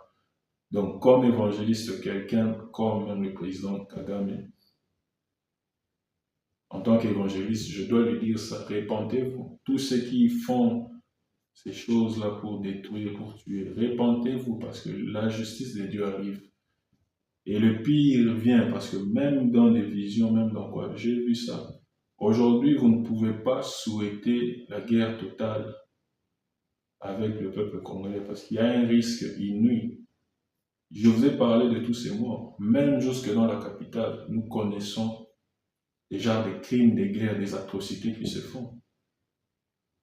Donc comme évangéliste, quelqu'un comme même le président Kagame, en tant qu'évangéliste, je dois lui dire ça, répentez-vous. Tous ceux qui font ces choses-là pour détruire, pour tuer, répentez-vous parce que la justice de Dieu arrive. Et le pire vient parce que même dans des visions, même dans quoi, j'ai vu ça. Aujourd'hui, vous ne pouvez pas souhaiter la guerre totale avec le peuple congolais parce qu'il y a un risque inouï. Je vous ai parlé de tous ces morts. Même jusque dans la capitale, nous connaissons déjà des crimes, des guerres, des atrocités qui se font.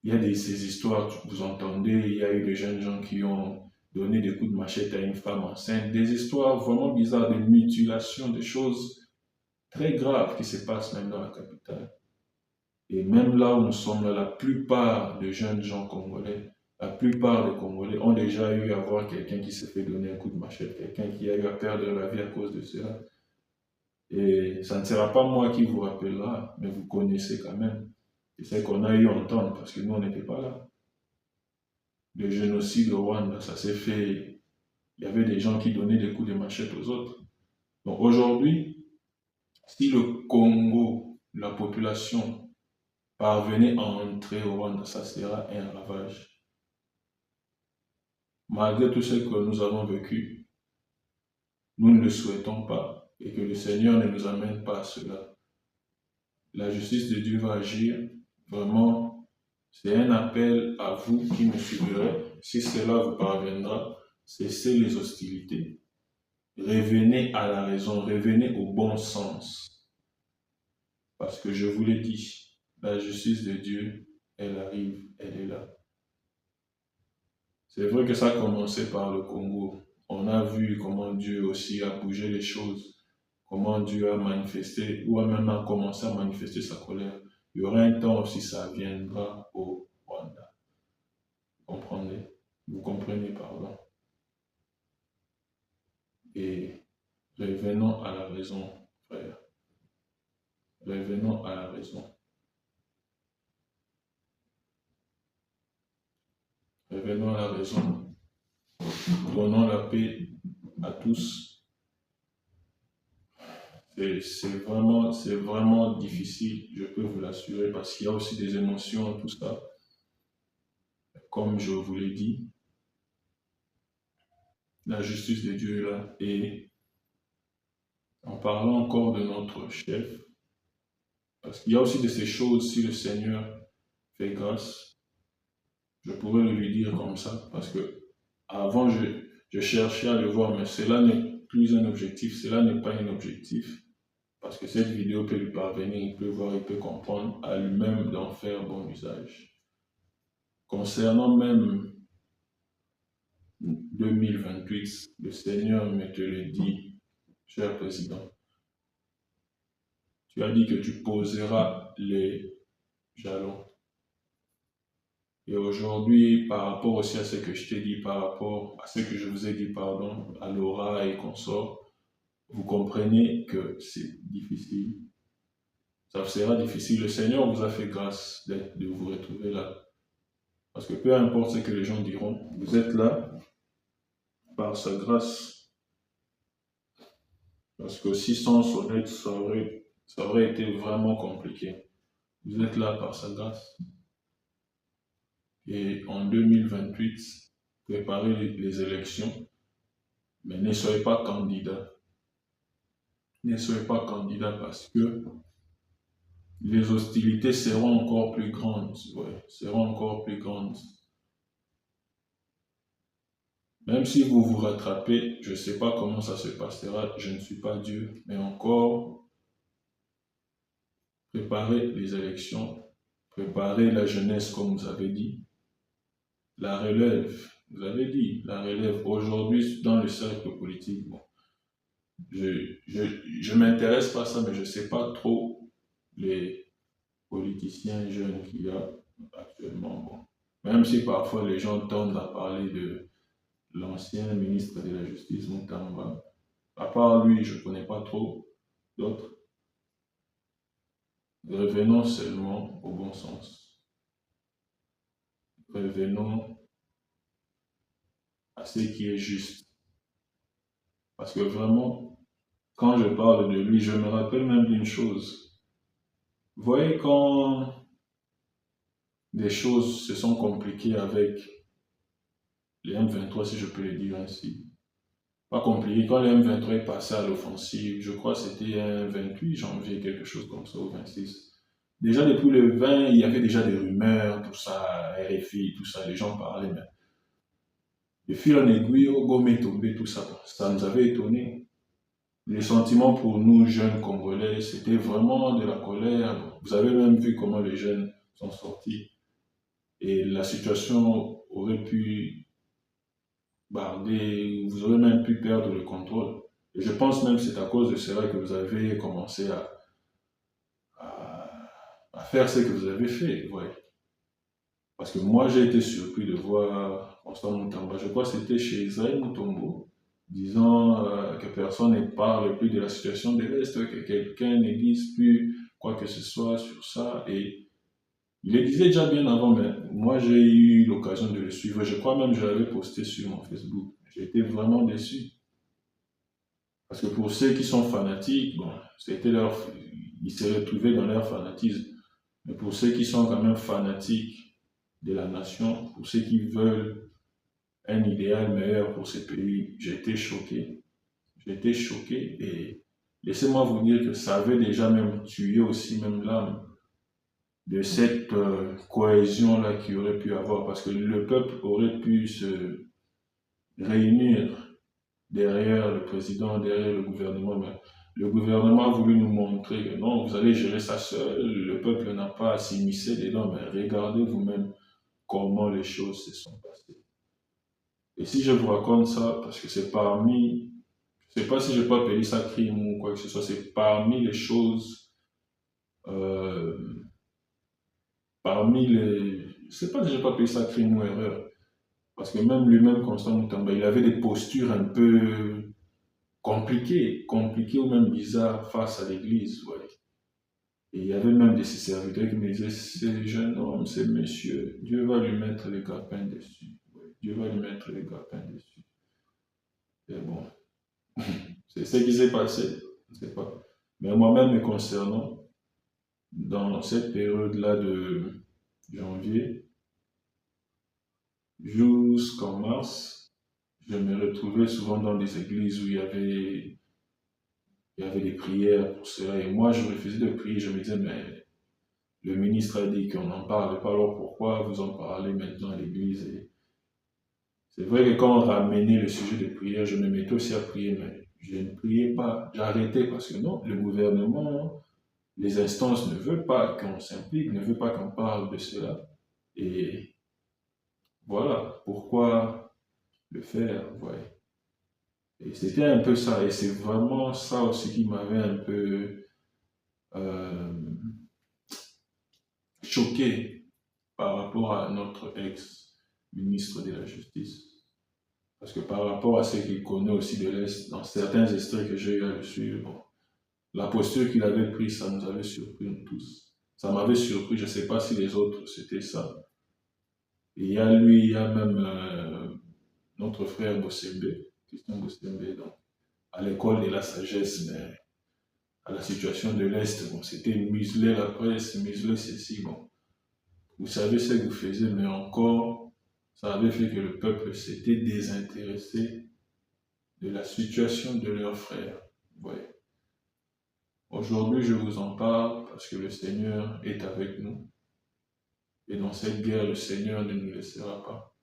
Il y a ces histoires, vous entendez, il y a eu des jeunes gens qui ont donné des coups de machette à une femme enceinte, des histoires vraiment bizarres, des mutilations, des choses très graves qui se passent même dans la capitale. Et même là où nous sommes là, la plupart des jeunes gens congolais, la plupart des Congolais ont déjà eu à voir quelqu'un qui s'est fait donner un coup de machette, quelqu'un qui a eu à perdre la vie à cause de cela. Et ça ne sera pas moi qui vous rappellera, mais vous connaissez quand même. C'est ce qu'on a eu à entendre parce que nous, on n'était pas là. Le génocide au Rwanda, ça s'est fait. Il y avait des gens qui donnaient des coups de machette aux autres. Donc aujourd'hui, si le Congo, la population, parvenait à entrer au Rwanda, ça sera un ravage. Malgré tout ce que nous avons vécu, nous ne le souhaitons pas et que le Seigneur ne nous amène pas à cela. La justice de Dieu va agir. Vraiment, c'est un appel à vous qui me suivrez. Si cela vous parviendra, cessez les hostilités. Revenez à la raison, revenez au bon sens. Parce que je vous l'ai dit, la justice de Dieu, elle arrive, elle est là. C'est vrai que ça a commencé par le Congo. On a vu comment Dieu aussi a bougé les choses comment Dieu a manifesté, ou a même a commencé à manifester sa colère. Il y aura un temps aussi, ça viendra au Rwanda. Vous comprenez? Vous comprenez, pardon. Et revenons à la raison, frère. Revenons à la raison. Revenons à la raison. Donnons la paix à tous. C'est vraiment difficile, je peux vous l'assurer, parce qu'il y a aussi des émotions, tout ça. Comme je vous l'ai dit, la justice de Dieu est là. Et en parlant encore de notre chef, parce qu'il y a aussi de ces choses, si le Seigneur fait grâce, je pourrais le lui dire comme ça, parce que avant je cherchais à le voir, mais cela n'est plus un objectif, cela n'est pas un objectif, parce que cette vidéo peut lui parvenir, il peut voir, il peut comprendre, à lui-même d'en faire bon usage. Concernant même 2028, le Seigneur me te le dit, cher président. Tu as dit que tu poseras les jalons. Et aujourd'hui, par rapport aussi à ce que je t'ai dit, par rapport à ce que je vous ai dit, pardon, à Laura et consorts, vous comprenez que c'est difficile. Ça sera difficile. Le Seigneur vous a fait grâce de vous retrouver là. Parce que peu importe ce que les gens diront, vous êtes là par sa grâce. Parce que si sans honnête, ça aurait été vraiment compliqué. Vous êtes là par sa grâce. Et en 2028, préparez les élections, mais ne soyez pas candidat. Ne soyez pas candidat parce que les hostilités seront encore plus grandes. Ouais, seront encore plus grandes. Même si vous vous rattrapez, je ne sais pas comment ça se passera, je ne suis pas Dieu, mais encore, préparez les élections, préparez la jeunesse comme vous avez dit, la relève, vous avez dit, la relève aujourd'hui dans le cercle politique. Bon, je m'intéresse pas à ça, mais je ne sais pas trop les politiciens jeunes qu'il y a actuellement. Bon. Même si parfois les gens tendent à parler de l'ancien ministre de la Justice, Moutamba. À part lui, je ne connais pas trop d'autres. Revenons seulement au bon sens. Revenons à ce qui est juste. Parce que vraiment, quand je parle de lui, je me rappelle même d'une chose. Vous voyez, quand des choses se sont compliquées avec les M23, si je peux le dire ainsi, pas compliqué, quand le M23 est passé à l'offensive, je crois que c'était un 28 janvier, quelque chose comme ça, au 26. Déjà depuis le 20, il y avait déjà des rumeurs, tout ça, RFI, tout ça, les gens parlaient, mais de fil en aiguille, au gomme est tombé, tout ça, ça nous avait étonnés. Les sentiments pour nous, jeunes Congolais, c'était vraiment de la colère. Vous avez même vu comment les jeunes sont sortis. Et la situation aurait pu barder, vous aurez même pu perdre le contrôle. Et je pense même que c'est à cause de cela que vous avez commencé à faire ce que vous avez fait. Ouais. Parce que moi, j'ai été surpris de voir Constant Moutamba. Je crois que c'était chez Israël Moutombo, disant que personne ne parle plus de la situation de l'Est, que quelqu'un ne dise plus quoi que ce soit sur ça. Et il le disait déjà bien avant, mais moi, j'ai eu l'occasion de le suivre. Je crois même que je l'avais posté sur mon Facebook. J'ai été vraiment déçu. Parce que pour ceux qui sont fanatiques, bon, ils se retrouvaient dans leur fanatisme. Mais pour ceux qui sont quand même fanatiques de la nation, pour ceux qui veulent un idéal meilleur pour ce pays, j'ai été choqué. J'ai été choqué et laissez-moi vous dire que ça avait déjà même tué aussi même l'âme de cette cohésion-là qu'il aurait pu avoir, parce que le peuple aurait pu se réunir derrière le président, derrière le gouvernement, mais le gouvernement a voulu nous montrer que non, vous allez gérer ça seul, le peuple n'a pas à s'immiscer dedans, mais regardez vous-même comment les choses se sont passées. Et si je vous raconte ça, parce que c'est parmi je ne sais pas si je peux appeler ça crime ou quoi que ce soit, c'est parmi les choses, parmi les... Je ne sais pas si je peux appeler ça crime ou erreur, parce que même lui-même, Constant Mutamba, il avait des postures un peu compliquées ou même bizarres face à l'Église, ouais. Et il y avait même de ses serviteurs qui me disaient, c'est jeune homme, c'est monsieur, Dieu va lui mettre les grappins dessus. Ouais, Dieu va lui mettre les grappins dessus. Et bon, c'est ce qui s'est passé, je ne sais pas. Mais moi-même, me concernant, dans cette période-là de janvier jusqu'en mars, je me retrouvais souvent dans des églises où il y avait des prières pour cela. Et moi, je refusais de prier. Je me disais, mais le ministre a dit qu'on n'en parle pas, alors pourquoi vous en parlez maintenant à l'église? Et c'est vrai que quand on ramenait le sujet de prière, je me mettais aussi à prier, mais je ne priais pas. J'arrêtais parce que non, le gouvernement, les instances ne veulent pas qu'on s'implique, ne veulent pas qu'on parle de cela. Et voilà, pourquoi le faire, ouais. Et c'était un peu ça, et c'est vraiment ça aussi qui m'avait un peu euh, choqué par rapport à notre ex-ministre de la Justice. Parce que par rapport à ce qu'il connaît aussi de l'Est, dans certains extraits que j'ai eu à le suivre, bon, la posture qu'il avait prise, ça nous avait surpris nous tous. Ça m'avait surpris, je ne sais pas si les autres c'était ça. Et il y a lui, il y a même notre frère Bossembe, Christian Bossembe, donc à l'école de la sagesse, mais à la situation de l'Est, bon, c'était museler la presse, museler ceci, bon. Vous savez ce que vous faisiez, mais encore, ça avait fait que le peuple s'était désintéressé de la situation de leurs frères. Ouais. Aujourd'hui, je vous en parle parce que le Seigneur est avec nous. Et dans cette guerre, le Seigneur ne nous laissera pas.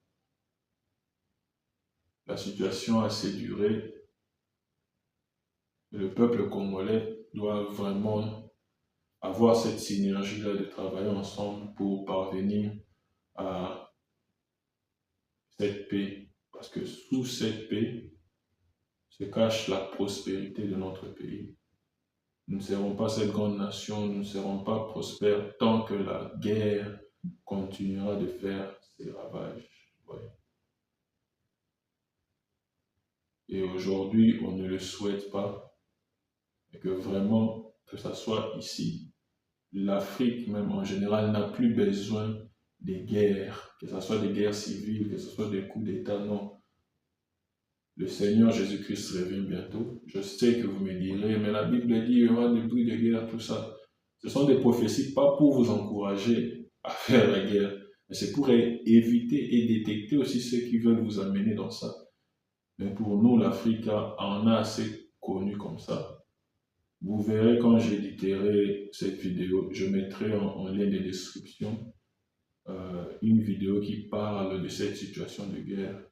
La situation a assez duré. Le peuple congolais doit vraiment avoir cette synergie-là de travailler ensemble pour parvenir à cette paix. Parce que sous cette paix se cache la prospérité de notre pays. Nous ne serons pas cette grande nation, nous ne serons pas prospères tant que la guerre continuera de faire ses ravages. Ouais. Et aujourd'hui, on ne le souhaite pas, et que vraiment, que ça soit ici, l'Afrique même en général n'a plus besoin des guerres, que ce soit des guerres civiles, que ce soit des coups d'État, non. Le Seigneur Jésus-Christ revient bientôt. Je sais que vous me direz, mais la Bible dit qu'il y aura des bruits de guerre, tout ça. Ce sont des prophéties, pas pour vous encourager à faire la guerre, mais c'est pour éviter et détecter aussi ceux qui veulent vous amener dans ça. Mais pour nous, l'Afrique en a assez connu comme ça. Vous verrez quand j'éditerai cette vidéo, je mettrai en lien de description une vidéo qui parle de cette situation de guerre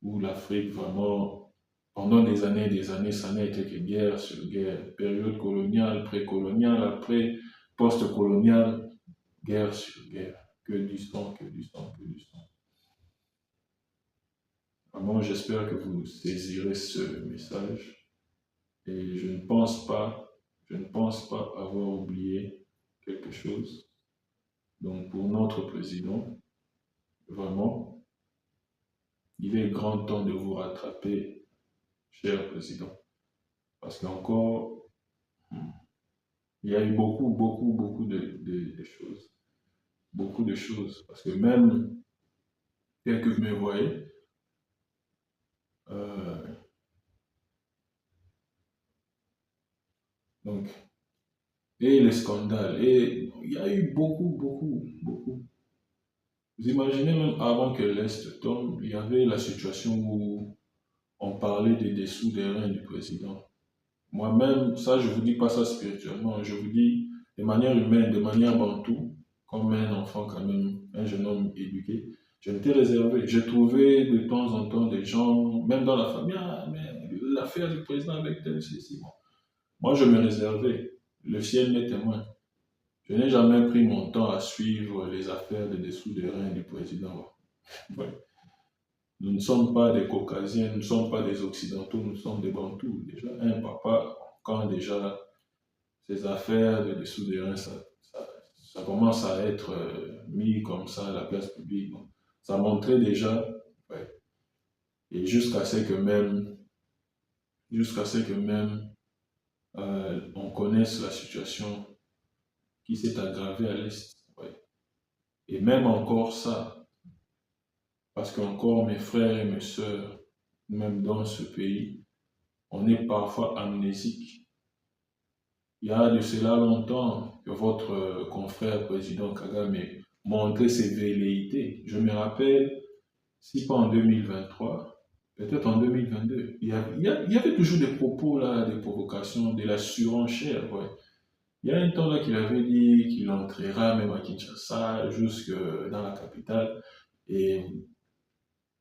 où l'Afrique vraiment, pendant des années, ça n'a été que guerre sur guerre, période coloniale, précoloniale, après, post-coloniale, guerre sur guerre, que du sang, que du sang, que du sang. Vraiment, j'espère que vous saisirez ce message et je ne pense pas avoir oublié quelque chose. Donc pour notre président, vraiment, il est grand temps de vous rattraper, cher président. Parce qu'encore, il y a eu beaucoup de choses. Beaucoup de choses. Parce que même, tel que vous me voyez, donc, et les scandales, et il y a eu beaucoup. Vous imaginez même avant que l'Est tombe, il y avait la situation où on parlait des dessous des reins du président. Moi-même, ça, je ne vous dis pas ça spirituellement, je vous dis de manière humaine, de manière bantou, comme un enfant quand même, un jeune homme éduqué, je m'étais réservé. J'ai trouvé de temps en temps des gens, même dans la famille, ah, mais l'affaire du président avec tel, c'est bon. Moi, je me réservais. Le ciel m'est témoin. Je n'ai jamais pris mon temps à suivre les affaires de dessous des reins du président. Ouais. Nous ne sommes pas des Caucasiens, nous ne sommes pas des Occidentaux, nous sommes des Bantous. Déjà, un papa, quand déjà ses affaires de souterrain, ça commence à être mis comme ça à la place publique. Donc, ça montrait déjà, ouais, et jusqu'à ce que même on connaisse la situation qui s'est aggravée à l'Est. Ouais. Et même encore ça, parce qu'encore mes frères et mes sœurs, même dans ce pays, on est parfois amnésique. Il y a de cela longtemps que votre confrère président Kagame montrait ses velléités. Je me rappelle, si pas en 2023, peut-être en 2022, il y avait toujours des propos là, des provocations, de la surenchère. Ouais. Il y a un temps là qu'il avait dit qu'il entrera même à Kinshasa, jusque dans la capitale. Et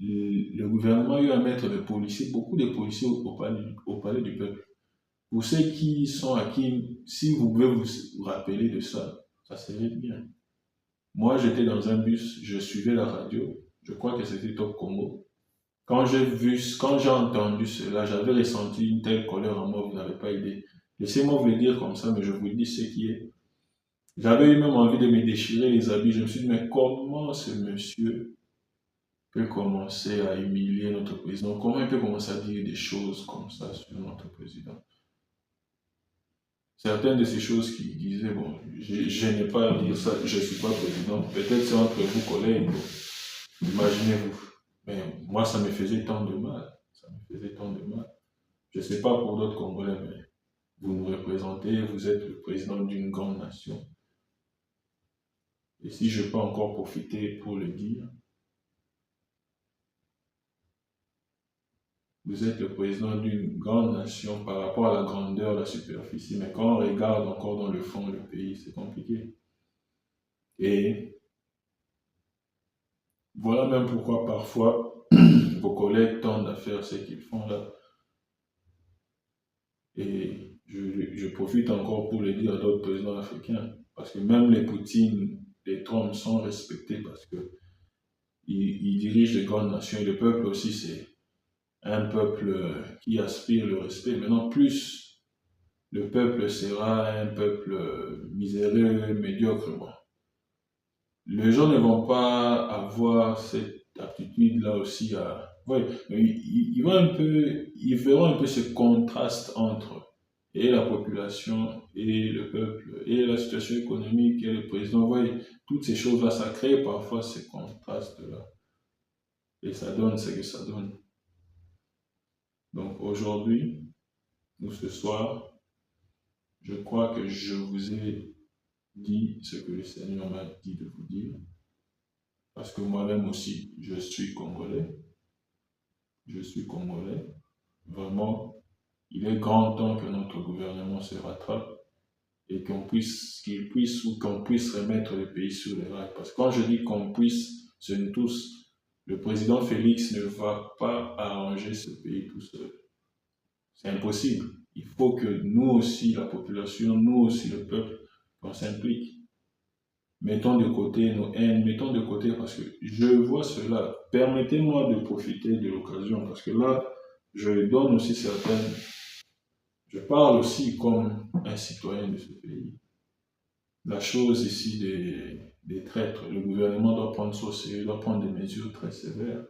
le gouvernement a eu à mettre des policiers, beaucoup de policiers au palais du peuple. Pour ceux qui sont à qui, si vous pouvez vous rappeler de ça, ça serait bien. Moi, j'étais dans un bus, je suivais la radio, je crois que c'était Top Congo. Quand j'ai entendu cela, j'avais ressenti une telle colère en moi, vous n'avez pas idée. Laissez-moi vous le dire comme ça, mais je vous le dis ce qui est. J'avais eu même envie de me déchirer les habits. Je me suis dit, mais comment ce monsieur peut commencer à humilier notre président? Comment il peut commencer à dire des choses comme ça sur notre président? Certaines de ces choses qui disaient, bon, je n'ai pas à dire ça, je ne suis pas président. Peut-être c'est entre vous collègues, imaginez-vous. Mais moi, ça me faisait tant de mal. Ça me faisait tant de mal. Je ne sais pas pour d'autres Congolais, mais vous nous représentez, vous êtes le président d'une grande nation. Et si je peux encore profiter pour le dire, vous êtes le président d'une grande nation par rapport à la grandeur, la superficie. Mais quand on regarde encore dans le fond le pays, c'est compliqué. Et voilà même pourquoi parfois vos collègues tendent à faire ce qu'ils font là. Et je profite encore pour le dire à d'autres présidents africains, parce que même les Poutine, les Trump sont respectés parce que ils dirigent les grandes nations. Et le peuple aussi, c'est un peuple qui aspire le respect. Maintenant, plus le peuple sera un peuple miséreux, médiocre, bon, les gens ne vont pas avoir cette aptitude-là aussi à... Oui, ils verront un peu ce contraste entre et la population et le peuple et la situation économique et le président. Oui, toutes ces choses-là, ça crée parfois ces contrastes-là. Et ça donne ce que ça donne. Donc aujourd'hui, ou ce soir, je crois que je vous ai dit ce que le Seigneur m'a dit de vous dire. Parce que moi-même aussi, je suis Congolais. Je suis Congolais. Vraiment, il est grand temps que notre gouvernement se rattrape et qu'il puisse ou qu'on puisse remettre le pays sur les rails. Parce que quand je dis qu'on puisse, c'est nous tous. Le président Félix ne va pas arranger ce pays tout seul. C'est impossible. Il faut que nous aussi, la population, nous aussi, le peuple, qu'on s'implique. Mettons de côté nos haines, mettons de côté parce que je vois cela. Permettez-moi de profiter de l'occasion parce que là, je donne aussi certaines... Je parle aussi comme un citoyen de ce pays. La chose ici des traîtres, le gouvernement doit prendre ça au sérieux, doit prendre des mesures très sévères.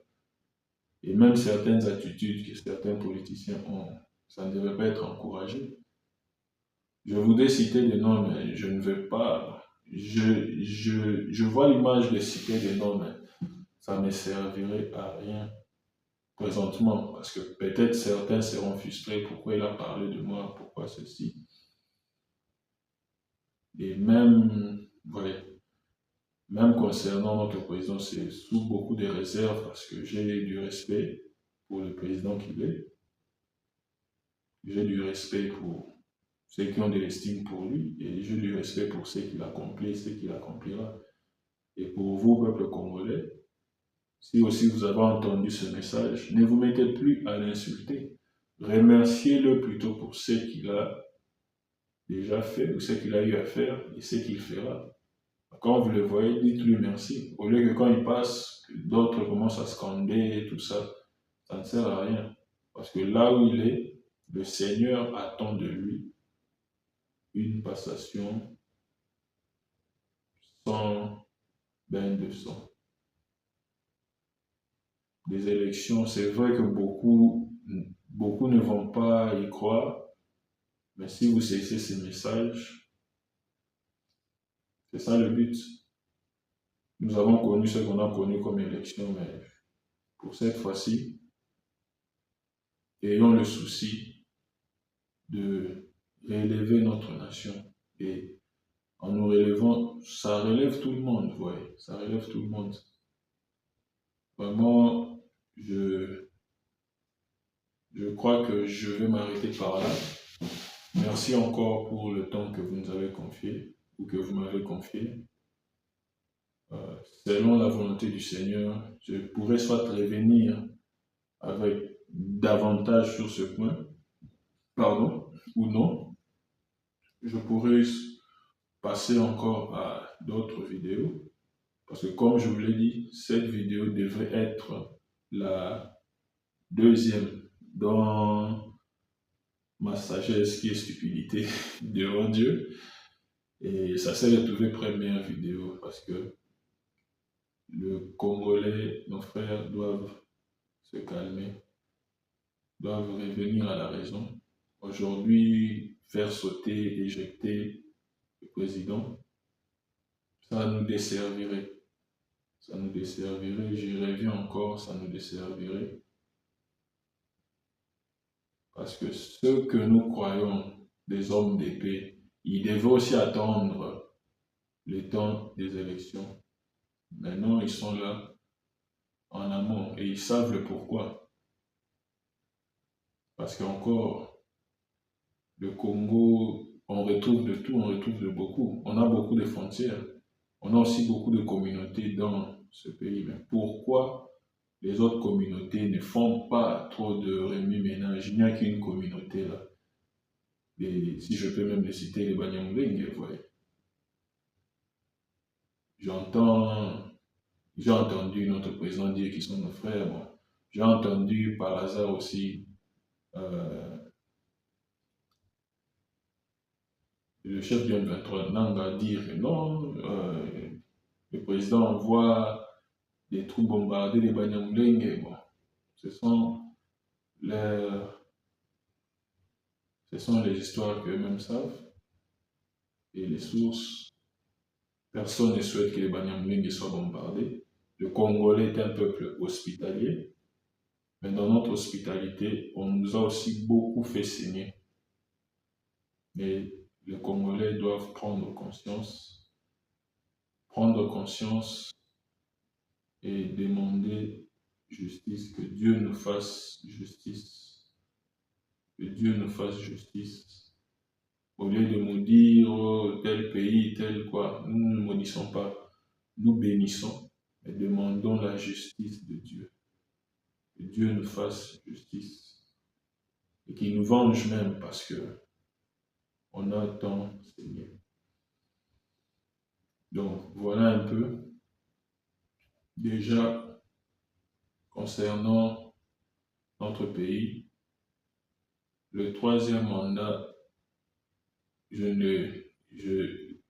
Et même certaines attitudes que certains politiciens ont, ça ne devrait pas être encouragé. Je voudrais citer des noms, mais je ne veux pas. Je vois l'image de citer des noms, mais ça ne me servirait à rien présentement, parce que peut-être certains seront frustrés, pourquoi il a parlé de moi, pourquoi ceci. Et même, voilà, même concernant notre président, c'est sous beaucoup de réserves, parce que j'ai du respect pour le président qu'il est. J'ai du respect pour ceux qui ont de l'estime pour lui, et j'ai du respect pour ce qu'il accomplit, ce qu'il accomplira. Et pour vous, peuple congolais, si aussi vous avez entendu ce message, ne vous mettez plus à l'insulter. Remerciez-le plutôt pour ce qu'il a déjà fait, ou ce qu'il a eu à faire, et ce qu'il fera. Quand vous le voyez, dites-lui merci. Au lieu que quand il passe, d'autres commencent à scander et tout ça, ça ne sert à rien. Parce que là où il est, le Seigneur attend de lui une passation sans bain de sang. Des élections, c'est vrai que beaucoup ne vont pas y croire, mais si vous cessez ces messages, c'est ça le but. Nous avons connu ce qu'on a connu comme élection, mais pour cette fois-ci, ayons le souci de réélever notre nation. Et en nous relevant, ça relève tout le monde, vous voyez, ça relève tout le monde. Vraiment, je crois que je vais m'arrêter par là. Merci encore pour le temps que vous nous avez confié, ou que vous m'avez confié. Selon la volonté du Seigneur, je pourrais soit revenir avec davantage sur ce point, pardon, ou non. Je pourrais passer encore à d'autres vidéos, parce que comme je vous l'ai dit, cette vidéo devrait être la deuxième dans ma sagesse qui est stupidité devant Dieu. Et ça s'est retrouvé première vidéo parce que le Congolais, nos frères, doivent se calmer, doivent revenir à la raison. Aujourd'hui, faire sauter, éjecter le président, ça nous desservirait. Ça nous desservirait, j'y reviens encore, ça nous desservirait. Parce que ceux que nous croyons des hommes d'épée, ils devaient aussi attendre le temps des élections. Maintenant, ils sont là en amont et ils savent le pourquoi. Parce qu'encore, le Congo, on retrouve de tout, on retrouve de beaucoup. On a beaucoup de frontières. On a aussi beaucoup de communautés dans ce pays. Mais pourquoi les autres communautés ne font pas trop de remue-ménage? Il n'y a qu'une communauté là. Et si je peux même les citer, les Banyamulenge, vous voyez. J'ai entendu notre président dire qu'ils sont nos frères. Bon. J'ai entendu par hasard aussi le chef du M23 Nanga dire que non, le président envoie des troupes bombarder les Banyamulenge. Bon, ce sont les histoires qu'eux-mêmes savent et les sources. Personne ne souhaite que les Banyamulenge soient bombardés. Le Congolais est un peuple hospitalier, mais dans notre hospitalité, on nous a aussi beaucoup fait saigner. Mais les Congolais doivent prendre conscience et demander justice, que Dieu nous fasse justice. Que Dieu nous fasse justice. Au lieu de nous dire oh, tel pays, tel quoi, nous ne maudissons pas, nous bénissons et demandons la justice de Dieu. Que Dieu nous fasse justice et qu'il nous venge même parce que on a tant saigné. Donc voilà un peu. Déjà, concernant notre pays, le troisième mandat, je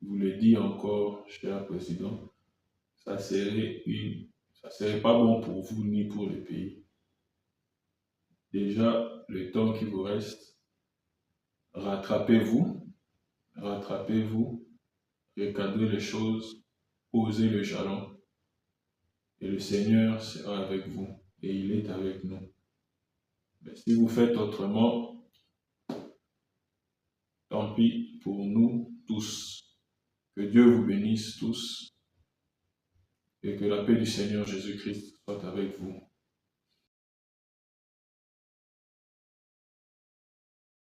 vous le dis encore, cher président, ça serait pas bon pour vous ni pour le pays. Déjà, le temps qui vous reste, rattrapez-vous, recadrez les choses, posez le jalon, et le Seigneur sera avec vous, et il est avec nous. Mais si vous faites autrement, tant pis pour nous tous. Que Dieu vous bénisse tous, et que la paix du Seigneur Jésus-Christ soit avec vous.